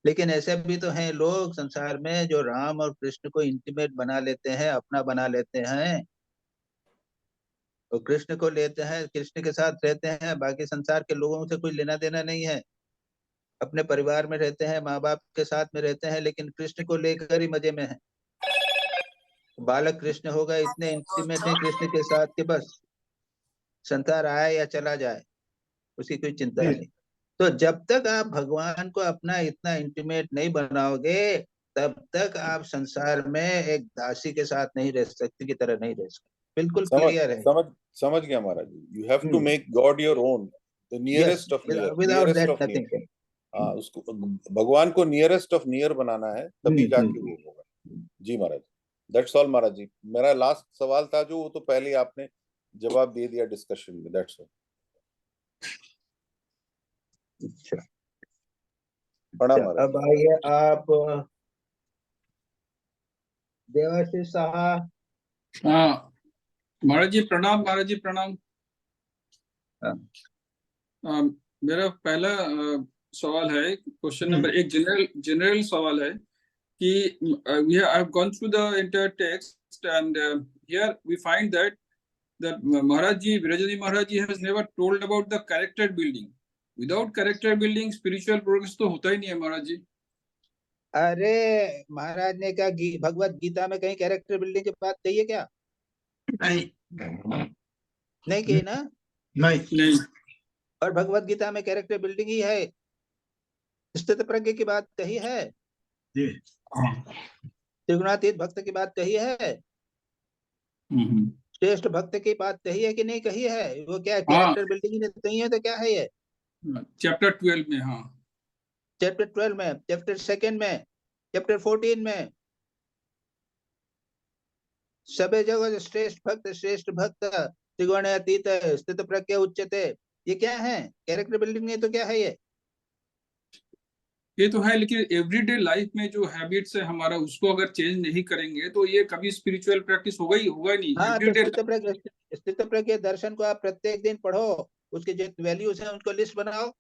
लेकिन ऐसे भी तो हैं लोग संसार में जो राम और कृष्ण को इंटीमेट बना लेते हैं, अपना बना लेते हैं, और कृष्ण को लेते हैं, कृष्ण के साथ रहते हैं, बाकी संसार के लोगों से कोई लेना देना नहीं है। अपने परिवार में रहते हैं, माँ बाप के साथ में रहते हैं, लेकिन कृष्ण को लेकर ही मजे में है। बालक कृष्ण हो गए, इतने इंटीमेट है कृष्ण के साथ कि बस संसार आए या चला जाए, उसकी कोई चिंता नहीं। तो जब तक आप भगवान को अपना इतना इंटीमेट नहीं बनाओगे, तब तक आप संसार में एक दासी के साथ नहीं रह सकते, की तरह नहीं रह सकते। बिल्कुल क्लियर है। समझ गया Maharaj. You have to make God your own, the nearest of near, without nearest that of nothing. Near. हाँ, उसको भगवान को नियरेस्ट ऑफ नियर बनाना है, तभी जाके वो होगा। जी महाराज, दैट्स ऑल महाराज जी। मेरा लास्ट सवाल था जो, वो तो पहले ही आपने जवाब दे दिया डिस्कशन में, दैट्स ऑल। अच्छा, प्रणाम महाराज। अब आइए आप देवाशीष साहा। हाँ महाराज जी प्रणाम, महाराज जी प्रणाम। मेरा पहला सवाल है, क्वेश्चन नंबर 1 जनरल सवाल है कि we have gone through the entire text and here we find that Maharaj Ji, Virajaji Maharaj Ji has never told about the character building. Without character building, spiritual progress तो होता ही नहीं है महाराज जी। अरे महाराज ने कहा भगवत गीता में कहीं कैरेक्टर बिल्डिंग की बात कही है क्या? नहीं कही ना? नहीं। और भगवत गीता में कैरेक्टर बिल्डिंग ही है, स्थित प्रज्ञ की बात कही है, त्रिगुणातीत भक्त की बात कही है, श्रेष्ठ भक्त की बात कही है कि नहीं कही है? वो क्या कैरेक्टर बिल्डिंग ही नहीं है तो क्या है ये? चैप्टर 12 में। हाँ, चैप्टर 12 में, चैप्टर 2 में, चैप्टर 14 में, सबे जगह श्रेष्ठ भक्त त्रिगुण अतीत स्थित प्रज्ञ उच्चते, ये क्या है? कैरेक्टर बिल्डिंग है तो क्या है ये तो है, लेकिन एवरीडे लाइफ में जो हैबिट्स है हमारा, उसको अगर चेंज नहीं करेंगे तो ये कभी स्पिरिचुअल प्रैक्टिस होगा नहीं। हाँ, तो स्थित प्रज्ञ दर्शन को आप प्रत्येक दिन पढ़ो, उसके जो वैल्यूज हैं उनको लिस्ट बनाओ,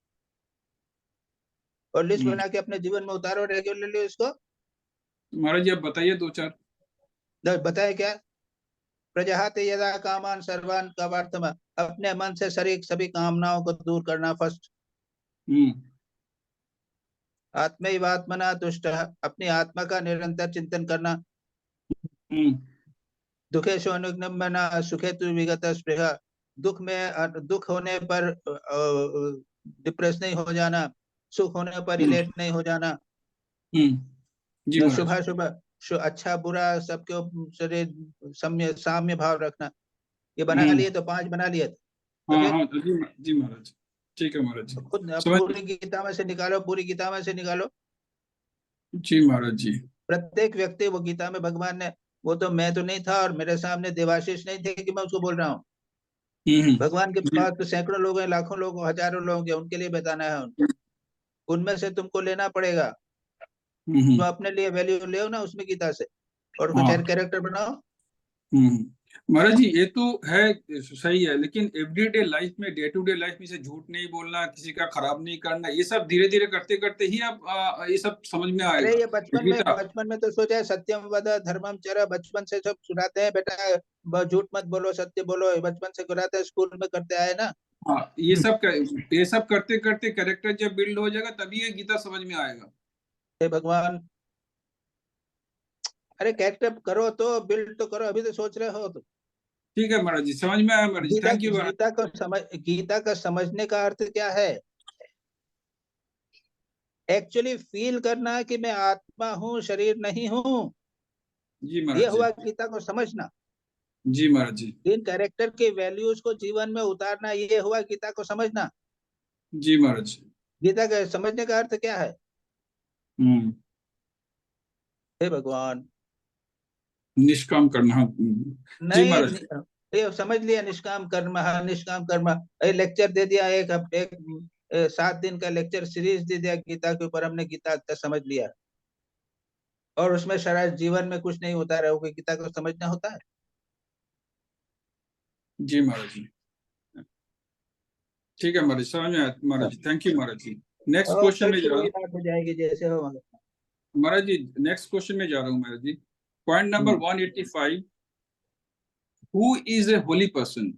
और लिस्ट बना के अपने जीवन में उतारो रेगुलरली उसको। महाराज जी आप बताइए 2-4। बताए क्या? प्रजहाते यदा कामान सर्वान कामार्थम, अपने मन से सभी कामनाओं को दूर करना फर्स्ट। आत्मैवात्मना तुष्ट, अपनी आत्मा का निरंतर चिंतन करना। दुखेषु अनुज्ञम्बना सुखेतु विगत स्पृहा, दुख होने पर डिप्रेस नहीं हो जाना, सुख होने पर रिलेट नहीं हो जाना, शुभ अच्छा बुरा सबके शरीर साम्य भाव रखना। ये बना लिए तो 5 बना लिए। जी महाराज, ठीक है महाराज जी। खुद पूरी गीता में से निकालो, पूरी गीता में से निकालो। जी महाराज जी। प्रत्येक व्यक्ति, वो गीता में भगवान ने, वो तो मैं तो नहीं था और मेरे सामने देवाशीष नहीं थे कि मैं उसको बोल रहा हूँ। भगवान के पास तो सैकड़ों लोग हैं, लाखों लोग, हजारों लोग हैं, उनके लिए बताना है उनको। उनमें से तुमको लेना पड़ेगा, तो अपने लिए वैल्यू ले ना उसमें गीता से, और कुछ कैरेक्टर बनाओ। महाराज जी ये तो है, सही है, लेकिन एवरीडे लाइफ में, डे टू डे लाइफ में से झूठ नहीं बोलना, किसी का खराब नहीं करना, ये सब धीरे धीरे करते करते ही आप ये सब समझ में आएगा। अरे ये बचपन में तो सोचा है सत्यम वद धर्मम चर, बचपन से सब सुनाते हैं बेटा, झूठ मत बोलो, सत्य बोलो, बचपन से कराते हैं, स्कूल में करते आए ना। हाँ, ये सब करते करते कैरेक्टर जब बिल्ड हो जाएगा तभी ये गीता समझ में आएगा। भगवान, अरे कैरेक्टर करो तो बिल्ड तो करो, अभी तो सोच रहे हो तो ठीक है महाराज जी, समझ में आया महाराज जी, थैंक यू महाराज। गीता का समझने का अर्थ क्या है? एक्चुअली फील करना कि मैं आत्मा हूँ, शरीर नहीं हूँ। जी ये महाराज हुआ जी, गीता को समझना। जी महाराज जी, इन कैरेक्टर के वैल्यूज को जीवन में उतारना, ये हुआ गीता को समझना। जी महाराज जी। गीता का समझने का अर्थ क्या है? हे भगवान, निष्काम करना। जी नहीं महाराज। ये समझ लिया, निष्काम कर्म, निष्काम कर्म। लेक्चर दे दिया, एक 7 दिन का लेक्चर सीरीज दे दिया गीता के ऊपर, हमने गीता अच्छा समझ लिया, और उसमें सारा जीवन में कुछ नहीं होता रहा, गीता को समझना होता है। जी महाराज जी, ठीक है महाराज, समझ में आया Maharaj ji, thank you Maharaj ji. Next question में जा रहा हूँ बात हो जाएगी जैसे हो। महाराज जी, नेक्स्ट क्वेश्चन में जा रहा हूँ Maharaj ji. Point number 185, who is a holy person?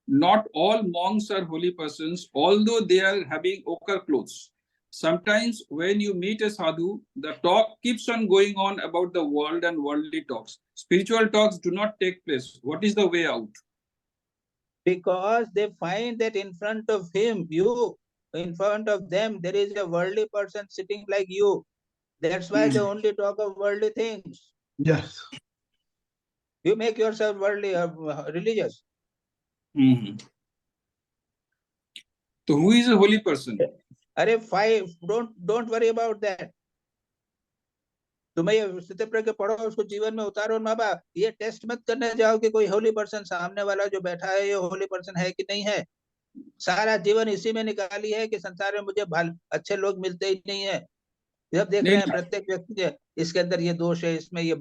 Not all monks are holy persons, although they are having ochre clothes. Sometimes when you meet a sadhu, the talk keeps on going on about the world and worldly talks. Spiritual talks do not take place. What is the way out? Because they find that in front of him, in front of them, there is a worldly person sitting like you. That's why they only talk of worldly things. Yes. You make yourself worldly, religious. So who is a holy person? अरे don't worry about that. तुम्हें ये स्थिति के पढ़ो, उसको जीवन में उतारो। माँ बाप ये टेस्ट मत करने जाओ कि कोई होली पर्सन सामने वाला जो बैठा है ये होली पर्सन है कि नहीं है। सारा जीवन इसी में निकाली है कि संसार में मुझे अच्छे लोग मिलते ही नहीं है। जब देख रहे हैं प्रत्येक व्यक्ति के इसके अंदर ये दोष है, इसमें ये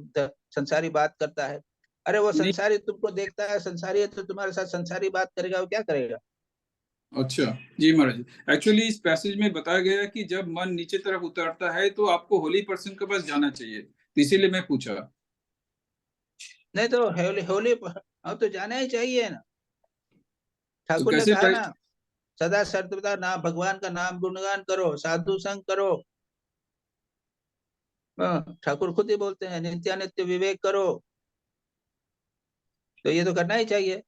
संसारी बात करता है। अरे वो संसारी तुमको देखता है, संसारी है तो तुम्हारे साथ संसारी बात करेगा, वो क्या करेगा? अच्छा जी महाराज जी, एक्चुअली इस पैसेज में बताया गया है कि जब मन नीचे तरफ उतरता है तो आपको होली पर्सन के पास जाना चाहिए, इसीलिए मैं पूछा। नहीं तो होली अब तो जाना ही चाहिए ना। ठाकुर ने कहा ना, सदा सर्वदा नाम भगवान का नाम गुणगान करो, साधु संग करो। ठाकुर खुद ही बोलते हैं नित्यानित्य विवेक करो, तो ये तो करना ही चाहिए।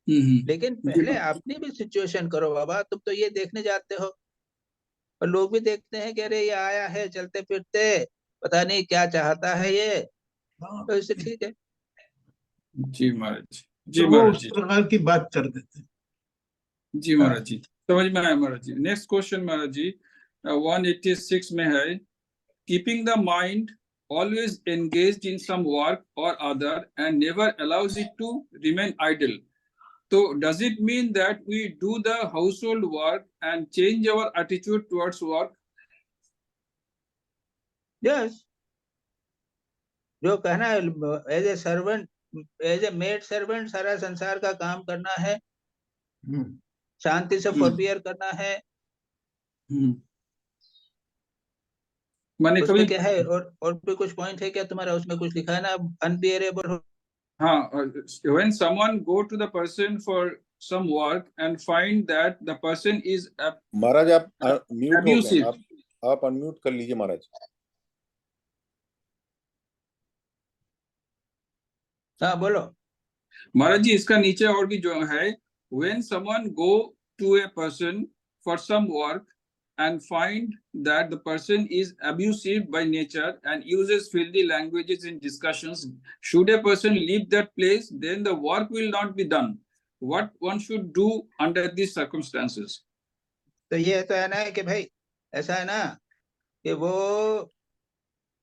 लेकिन पहले अपनी भी सिचुएशन करो बाबा। तुम तो ये देखने जाते हो और लोग भी देखते हैं कि अरे ये आया है चलते फिरते, पता नहीं क्या चाहता है ये, तो इससे ठीक है। जी महाराज जी, तो महाराज उस जी प्रकार की बात कर देते। जी महाराज जी, समझ में आया महाराज जी। नेक्स्ट क्वेश्चन महाराज जी 186 में है, keeping the mind always engaged in some work or other and never allows it to remain idle. So does it mean that we do the household work and change our attitude towards work? Yes. जो कहना है as a servant, as a maid servant सारा संसार का काम करना है, शांति से फॉरबियर करना है। मैंने उसमें क्या है? और भी कुछ पॉइंट है क्या तुम्हारा? उसमें कुछ लिखा है ना, अनबियरेबल। हाँ, when someone go to the person for some work and find that the person is महाराज आप म्यूट हो गए, abusive. आप अनम्यूट कर लीजिए महाराज। हाँ बोलो महाराज जी, इसका नीचे और भी जो है, when someone go to a person for some work and find that the person is abusive by nature and uses filthy languages in discussions, should a person leave that place? Then the work will not be done. What one should do under these circumstances? तो ये तो है ना कि भाई ऐसा है ना कि वो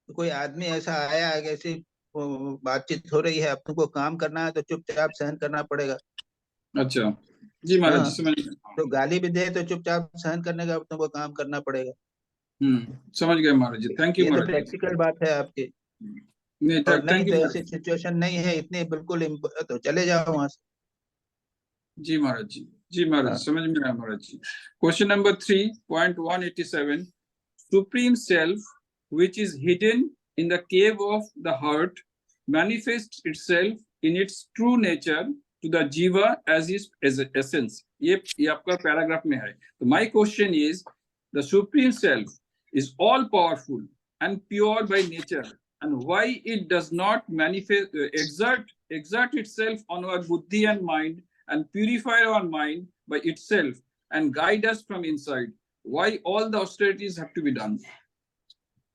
कोई आदमी ऐसा आया है, ऐसी बातचीत हो रही है, अब तुमको काम करना है तो चुपचाप सहन करना पड़ेगा। अच्छा जी महाराज जी, समझ गए। तो गाली भी दे तो चुपचाप सहन करने का तुमको काम करना पड़ेगा। समझ गए महाराज जी, थैंक यू ये महाराज तो जी। प्रैक्टिकल बात है आपकी। नहीं, और नहीं थैंक तो यू ऐसी सिचुएशन नहीं है इतनी, बिल्कुल तो चले जाओ वहां से। जी महाराज जी, जी महाराज जी, समझ में आया Maharaj ji. Question number 3.187, supreme self which is hidden in the cave of the heart manifests itself in its true nature to the jiva as its essence. ये आपका पैराग्राफ में है। तो my question is, the supreme self is all powerful and pure by nature, and why it does not manifest, exert itself on our buddhi and mind and purify our mind by itself and guide us from inside. Why all the austerities have to be done?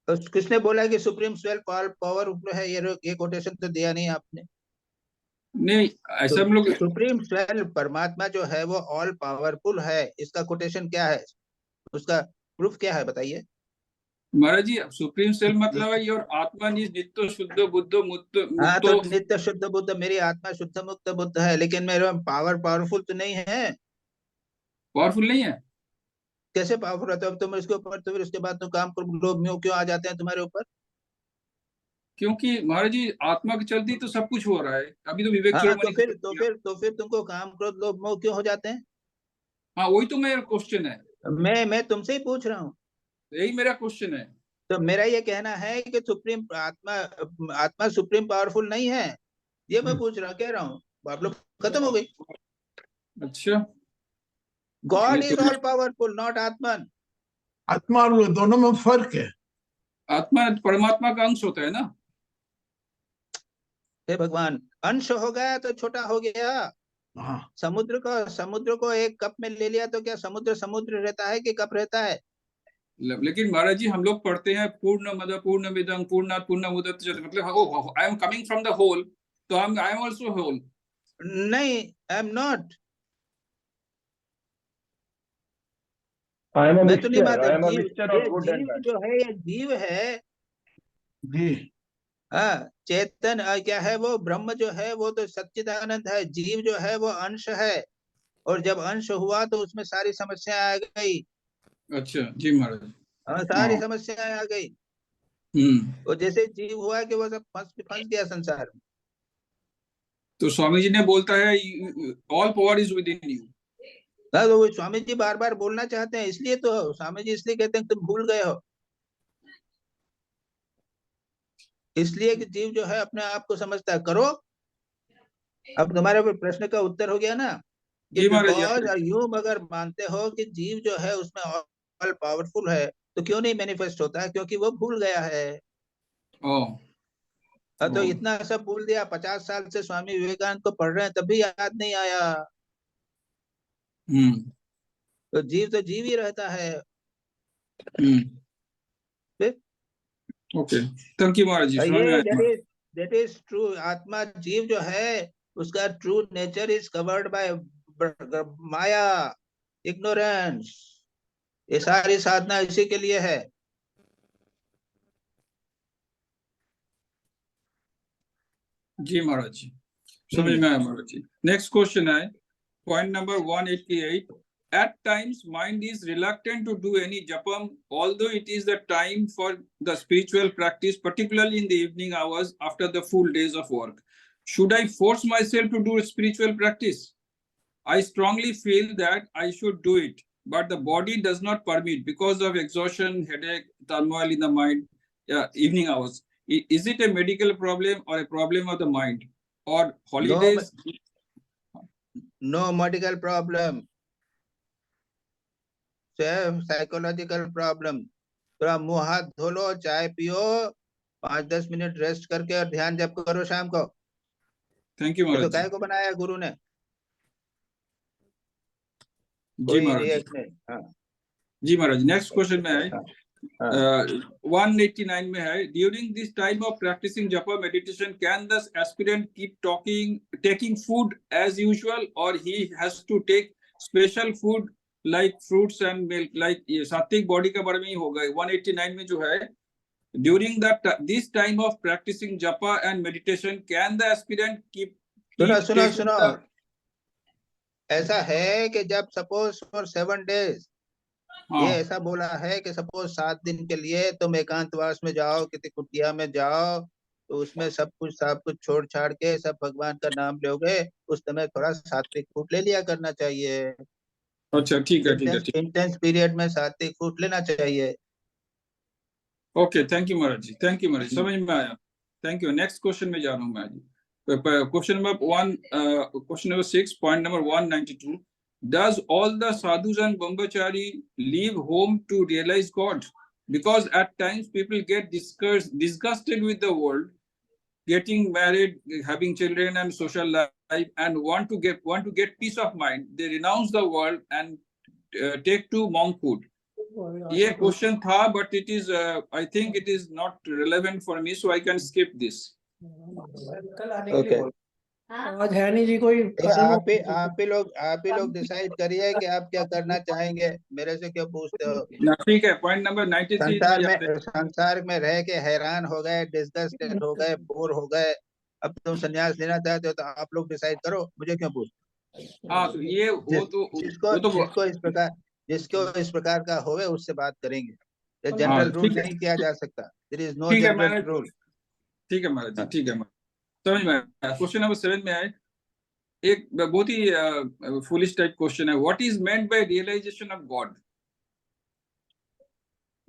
तो किसने बोला कि supreme self all powerful है? ये quotation तो दिया नहीं आपने। नहीं, ऐसा हम लोग सुप्रीम सेल्फ परमात्मा जो है वो ऑल पावरफुल है, इसका कोटेशन क्या है? उसका प्रूफ क्या है बताइए। महाराज जी, सुप्रीम सेल्फ मतलब है और आत्मा नित्य शुद्ध बुद्ध मुक्त। हाँ, तो नित्य शुद्ध बुद्ध, मेरी आत्मा शुद्ध मुक्त बुद्ध है, लेकिन मेरा पावरफुल तो नहीं है। पावरफुल नहीं है? कैसे पावरफुल रहता है? तुम इसके ऊपर, तो फिर उसके बाद तुम काम करो, लोभ मोह क्यों आ जाते हैं तुम्हारे ऊपर? क्योंकि महाराज जी आत्मा की चलती तो सब कुछ हो रहा है। अभी तो विवेक हाँ, चूड़ामणि तो फिर तुमको काम क्रोध लोभ मोह क्यों हो जाते हैं? हाँ, वही तो मेरा क्वेश्चन है। मैं तुमसे ही पूछ रहा हूँ। यही मेरा क्वेश्चन है। तो मेरा ये कहना है कि सुप्रीम आत्मा सुप्रीम पावरफुल नहीं है, ये मैं कह रहा हूँ। आप लोग खत्म हो गई। अच्छा, God is all powerful, not आत्मन। आत्मा और वो दोनों में फर्क है। आत्मा परमात्मा का अंश होता है ना। हे भगवान, अंश हो गया तो छोटा हो गया। हाँ, समुद्र को एक कप में ले लिया तो क्या समुद्र रहता है कि कप रहता है? लेकिन महाराज जी हम लोग पढ़ते हैं पूर्णमद पूर्णमिदं पूर्णात् पूर्णमुदच्यते, मतलब I am coming from the whole, तो आई एम आल्सो होल। नहीं, I am not. I am a मैं तो नहीं mixture. I am a मानता। mixture of good and bad. जो है ये जीव है। जी, हाँ, चेतन क्या है? वो ब्रह्म जो है वो तो सच्चिदानंद है। जीव जो है वो अंश है, और जब अंश हुआ तो उसमें सारी समस्याएं आ गई। अच्छा जी महाराज। हाँ, सारी समस्याएं आ गई। और जैसे जीव हुआ कि वो सब फंस गया संसार में। तो स्वामी जी ने बोलता है all power is with in you. तो वो स्वामी जी बार बार बोलना चाहते हैं, इसलिए तो स्वामी जी इसलिए कहते हैं तुम भूल गए हो। इसलिए कि जीव जो है अपने आप को समझता है। करो, अब तुम्हारे प्रश्न का उत्तर हो गया ना। बिकॉज ह्यूम अगर मानते हो कि जीव जो है उसमें ऑल पावरफुल है, तो क्यों नहीं मैनिफेस्ट होता है? क्योंकि वो भूल गया है। तो इतना सब भूल दिया। 50 साल से स्वामी विवेकानंद को पढ़ रहे हैं, तब भी याद नहीं आया। तो जीव ही रहता है। Okay, thank you Maharaj ji. That is true. आत्मा जीव जो है उसका true nature is covered by माया, इग्नोरेंस। ये सारी साधना इसी के लिए है। जी महाराज जी, समझ में आया महाराज जी। नेक्स्ट क्वेश्चन है point number 188। At times, mind is reluctant to do any japam, although it is the time for the spiritual practice, particularly in the evening hours after the full days of work. Should I force myself to do spiritual practice? I strongly feel that I should do it, but the body does not permit because of exhaustion, headache, turmoil in the mind, evening hours. Is it a medical problem or a problem of the mind? Or holidays? No medical problem. Psychological problem. थोड़ा मुंह हाथ धो लो, चाय पियो, 5-10 minute rest करके और ध्यान जप करो शाम को। थैंक यू महाराज। तो काय को बनाया गुरु ने? जी महाराज। जी महाराज, नेक्स्ट क्वेश्चन में है 189 में है, during this time of practising japa meditation can the aspirant keep taking food as usual और he has to take special food like fruits and milk? Like ये सात्विक बॉडी के बारे में ही होगा। 189 में जो है, during this time of practising japa and meditation can the aspirant keep सुनो। ऐसा है कि जब सपोज फॉर 7 days, ये ऐसा बोला है कि सपोज 7 दिन के लिए तुम एकांतवास में जाओ, किसी कुटिया में जाओ, तो उसमें सब कुछ छोड़ छाड़ के सब भगवान का नाम लोगे, उस समय थोड़ा सात्विक फूड ले लिया करना चाहिए। अच्छा, ठीक है। इंटेंस पीरियड में सात्विक फूड लेना चाहिए। Okay, thank you Maharaj ji. Thank you Maharaj, समझ में आया। Thank you. नेक्स्ट क्वेश्चन में जा रहा हूँ मैं जी। Question number 6, point number 192। Does all the sadhus and brahmachari leave home to realize God? because at times people get disgusted with the world, getting married, having children and social life, and want to get peace of mind. They renounce the world and take to monkhood. ये question था, but it is I think it is not relevant for me, so I can skip this. Okay. आज है नहीं जी कोई। आप ही लोग decide करिए कि आप क्या करना चाहेंगे, मेरे से क्यों पूछते हो। ठीक है, पॉइंट नंबर 93 संसार में रह के हैरान हो गए, डिस्गस्टेड हो गए, बोर हो गए, अब तुम संन्यास लेना चाहते हो तो आप लोग डिसाइड करो, मुझे क्यों पूछते। हाँ, तो ये जिसको इस प्रकार का होवे उससे बात करेंगे, जनरल रूल नहीं किया जा सकता। There is no general rule. ठीक है महाराज जी, ठीक है महाराज, समझ में आया। क्वेश्चन नंबर 7 में आए, एक बहुत ही फुलिश टाइप क्वेश्चन है, what is meant by realization of God?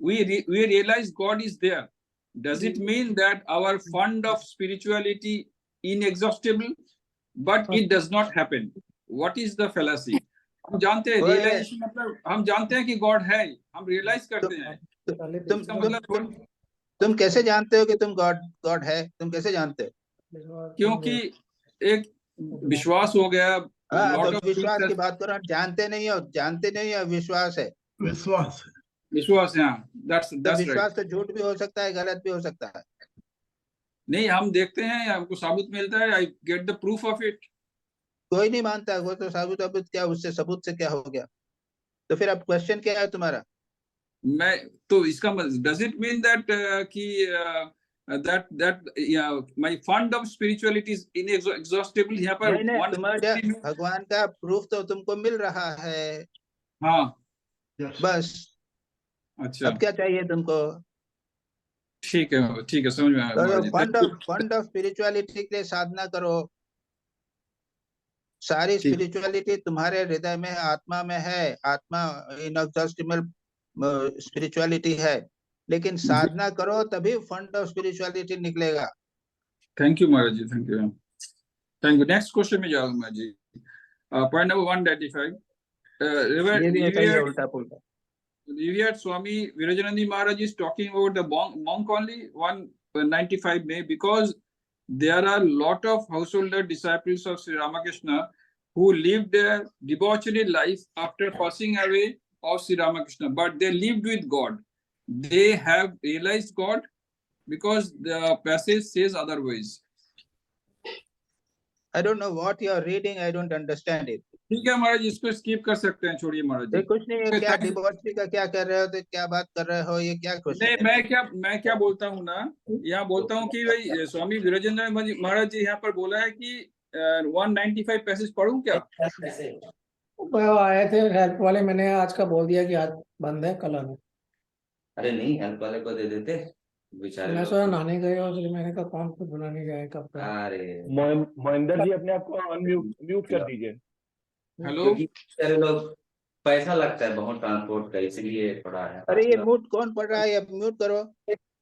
we realize God is there, does it mean that our fund of spirituality inexhaustible, but it does not happen? What is the fallacy? हम जानते हैं realisation मतलब हम जानते हैं कि God है, हम रियलाइज करते हैं। तुम कैसे जानते हो कि तुम गॉड है? तुम कैसे जानते हो? क्योंकि एक विश्वास हो गया। हाँ, तो विश्वास की बात करो, जानते नहीं हो, विश्वास है। विश्वास है, that's विश्वास right. तो झूठ भी हो सकता है, गलत भी हो सकता है। नहीं, हम देखते हैं, हमको साबुत मिलता है, I get the proof of it. कोई नहीं मानता, वो तो साबुत क्या, उससे सबूत से क्या हो गया? तो फिर अब क्वेश्चन क्या है तुम्हारा? मैं तो इसका does it mean that कि that my fund of spirituality is inexhaustible? यहाँ पर तुम्हारा भगवान का प्रूफ तो तुमको मिल रहा है। हाँ, बस। अच्छा, अब क्या चाहिए तुमको? ठीक है, समझ में आया। फंड ऑफ स्पिरिचुअलिटी के लिए साधना करो। सारी स्पिरिचुअलिटी तुम्हारे हृदय में, आत्मा में है। आत्मा इनएग्जॉस्टिबल स्पिरिचुअलिटी है, लेकिन साधना करो तभी फंड ऑफ स्पिरिचुअलिटी निकलेगा। Thank you Maharaj ji, thank you. Next question में जाऊंगा जी। पॉइंट नंबर 195, उल्टा पुल्टा। Revered Swami Virajanandi Maharaj is talking about the monk only, 195 में, because there are a lot of householder disciples of Sri Ramakrishna who lived their debauchery life after passing away of Sri Ramakrishna, but they lived with God. They have realized God, because the passage says otherwise. I don't know what you are reading. I don't understand it. ठीक है महाराज, इसको skip कर सकते हैं, छोड़िए महाराज जी। कुछ नहीं है, क्या डिवोर्सी का क्या कर रहे हो, तो क्या बात कर रहे हो, ये क्या क्वेश्चन है? मैं क्या बोलता हूँ ना, यहाँ बोलता हूँ कि भाई स्वामी विरजेंद्र महाराज जी यहाँ पर बोला है कि 195 पैसेज पढ़ूं क्या? आए थे हेल्प वाले, मैंने आज का बोल दिया कि आज बंद है, कल आना। अरे नहीं, हेल्प वाले को दे देते बेचारे। मैं सोचा नहाने गए हो, इसलिए मैंने कहा कौन को बुलाने जाए कब का। अरे महेंद्र जी, अपने आप को म्यूट कर दीजिए। हेलो, सारे लोग पैसा लगता है बहुत ट्रांसपोर्ट का, इसलिए पड़ा है। अरे ये म्यूट कौन पढ़ रहा है? म्यूट करो।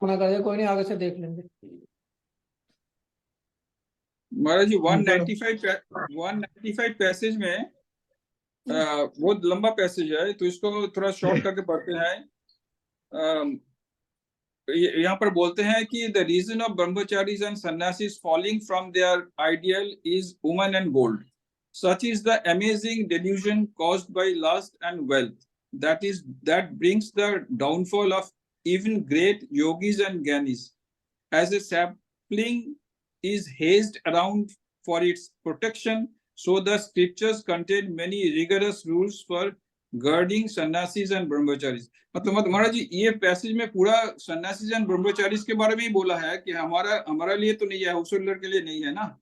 मना कर दे, कोई नहीं, आगे से देख लेंगे। महाराज जी 195 पैसेज में बहुत लंबा पैसेज है, तो इसको थोड़ा शॉर्ट करके पढ़ते हैं। यहाँ पर बोलते हैं कि the reason of brahmacharis and sannyasis falling from their ideal is woman and gold. Such is the amazing delusion caused by lust and wealth. That brings the downfall of even great yogis and gyanis. As a sapling is hazed around for its protection, so the scriptures contain many rigorous rules for guarding sannyasis and brahmacharis. मतलब महाराज जी ये passage में पूरा sannyasis and brahmacharis के बारे में ही बोला है कि हमारा लिए तो नहीं है, हाउस होल्डर के लिए नहीं है ना।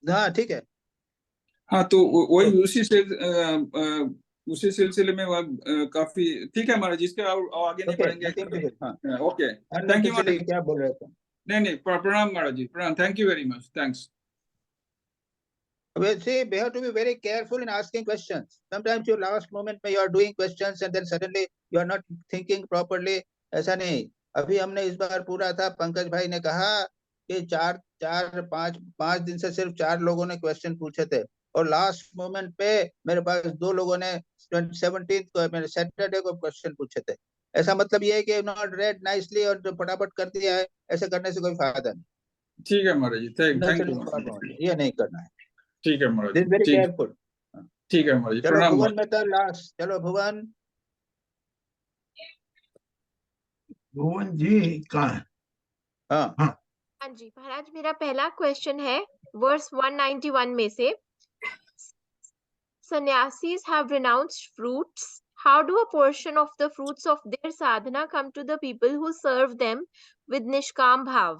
हाँ ठीक है। हाँ, तो वही उसी सिलसिले में काफी ठीक है महाराज, इसके आगे नहीं पढ़ेंगे। ओके, थैंक यू महाराज। क्या बोल रहे थे? नहीं, प्रणाम महाराज जी, प्रणाम, thank you very much, thanks. Well, see, we have to be very careful in asking questions. Sometimes your last moment you are doing questions and then suddenly you are not thinking properly. ऐसा नहीं। अभी हमने इस बार पूरा था, पंकज भाई ने कहा कि 5 दिन से सिर्फ 4 लोगों ने क्वेश्चन पूछे थे, और लास्ट मोमेंट पे मेरे पास 2 लोगों ने 17th को, मेरे सैटरडे को क्वेश्चन पूछे थे। ऐसा मतलब ये है कि नॉट रेड नाइसली और फटाफट कर दिया है, ऐसे करने से कोई फायदा नहीं। ठीक है महाराज जी, थैंक यू। ये नहीं करना है। ठीक है महाराज दिस वेरी जी, केयरफुल। ठीक है महाराज जी, चलो प्रणाम भुवन महाराज। में तो लास्ट, चलो भुवन। भुवन जी कहाँ है? हाँ हाँ जी महाराज, मेरा पहला क्वेश्चन है वर्स 191 में से, sannyasis have renounced fruits. How do a portion of the fruits of their sadhana come to the people who serve them with nishkam bhav?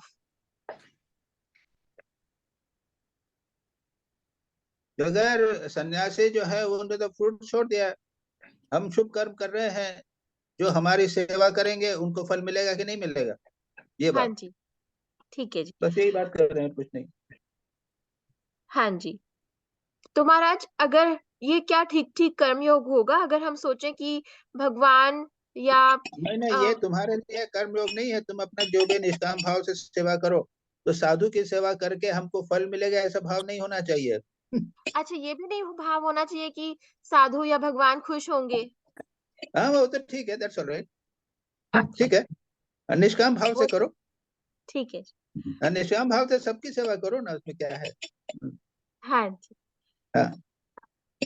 अगर सन्यासी जो है उन्होंने तो फ्रूट छोड़ दिया है, हम शुभ कर्म कर रहे हैं, जो हमारी सेवा करेंगे उनको फल मिलेगा कि नहीं मिलेगा, ये हाँ बात। जी, ठीक है जी। बस यही बात कर रहे हैं, कुछ नहीं। हाँ जी, तो महाराज अगर ये क्या ठीक ठीक कर्मयोग होगा अगर हम सोचें कि भगवान या नहीं, ये तुम्हारे लिए कर्मयोग नहीं है। तुम अपना जो भी निष्काम भाव से सेवा करो, तो साधु की सेवा करके हमको फल मिलेगा ऐसा भाव नहीं होना चाहिए। अच्छा, ये भी नहीं भाव होना चाहिए कि साधु या भगवान खुश होंगे? हाँ वो तो ठीक है, दैट्स ऑलराइट, ठीक है। निष्काम भाव से करो, ठीक है। निष्काम भाव से सबकी सेवा करो ना, उसमें क्या है। हाँ जी। हाँ।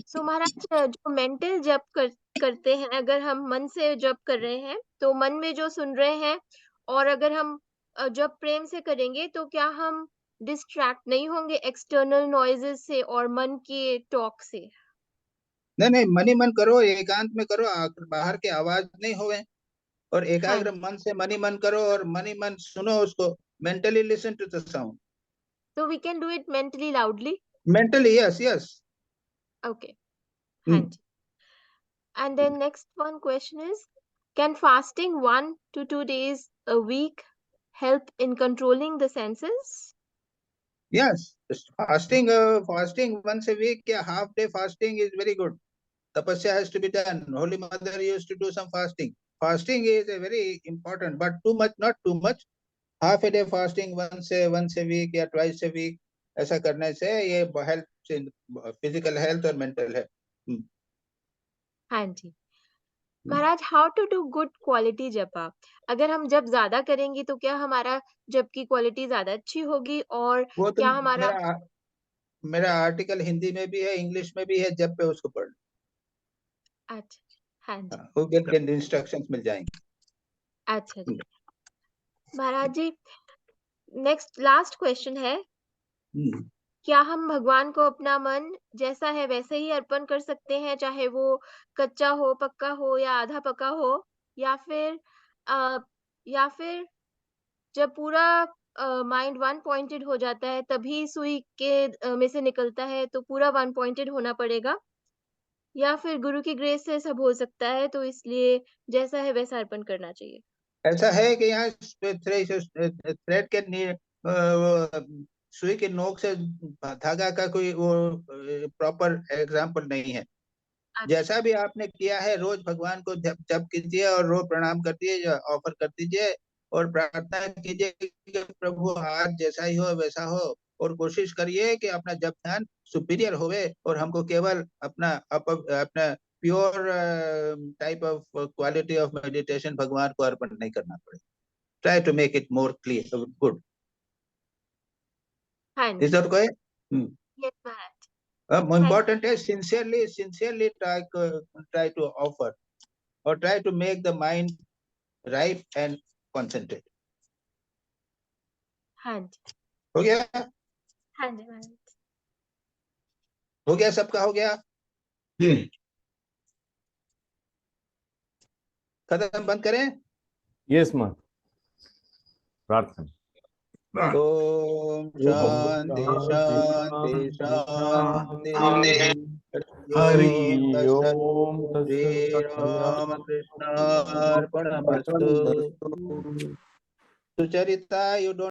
सो महाराज जो मेंटल जप करते हैं, अगर हम मन से जप कर रहे हैं तो मन में जो सुन रहे हैं, और अगर हम जप प्रेम से करेंगे तो क्या हम डिस्ट्रैक्ट नहीं होंगे एक्सटर्नल नॉइजेस से और मन के टॉक से? नहीं, मन ही मन करो, एकांत में करो, बाहर की आवाज नहीं होवे, और एकाग्र मन से मन ही मन करो और मन ही मन सुनो उसको, mentally listen to the sound. So we can do it mentally loudly? Mentally, yes. Okay. हाँ जी. And then next one question is, can fasting 1 to 2 days a week help in controlling the senses? Yes, fasting once a week, yeah, half day fasting is very good. Tapasya has to be done. Holy Mother used to do some fasting. Fasting is a very important, but too much, not too much. Half a day fasting once a week या twice a week, ऐसा करने से ये health, physical health और mental health. हाँ जी Maharaj, how to do good quality japa? अगर हम जप ज्यादा करेंगे तो क्या हमारा जप की क्वालिटी ज्यादा अच्छी होगी, और वो तो क्या हमारा मेरा आर्टिकल हिंदी में भी है, इंग्लिश में भी है, जप पे उसको पढ़। अच्छा, हाँ जी, वो गेट इंस्ट्रक्शंस मिल जाएंगे। अच्छा जी Maharaj ji, next last question है, क्या हम भगवान को अपना मन जैसा है वैसे ही अर्पण कर सकते हैं, चाहे वो कच्चा हो, पक्का हो या आधा पका हो, या फिर जब पूरा माइंड वन पॉइंटेड हो जाता है तभी सुई के में से निकलता है, तो पूरा वन पॉइंटेड होना पड़ेगा, या फिर गुरु की ग्रेस से सब हो सकता है, तो इसलिए जैसा है वैसा अर्पण करना चाहिए? ऐसा है कि यहाँ थ्रेड के सुई के नोक से धागा का कोई वो प्रॉपर एग्जाम्पल नहीं है। जैसा भी आपने किया है, रोज भगवान को जप कीजिए और रोज प्रणाम कर दीजिए, ऑफर कर दीजिए और प्रार्थना कीजिए कि प्रभु आज जैसा ही हो वैसा हो, और कोशिश करिए कि अपना जप ध्यान सुपीरियर होवे और हमको केवल अपना pure type of quality of meditation भगवान को अर्पण नहीं करना पड़े। Try to make it more clear, good. Is that okay? Yes, Maharaj. Important is sincerely try to offer or try to make the mind ripe and concentrate. हाँ जी, हो गया? हाँ जी महाराज, हो गया, सबका हो गया? खत्म, बंद करें? यस मां, प्रार्थना। ओम शांति शांति शांति। हरि ओम श्री राम कृष्णार्पणमस्तु। Sucharita, you don't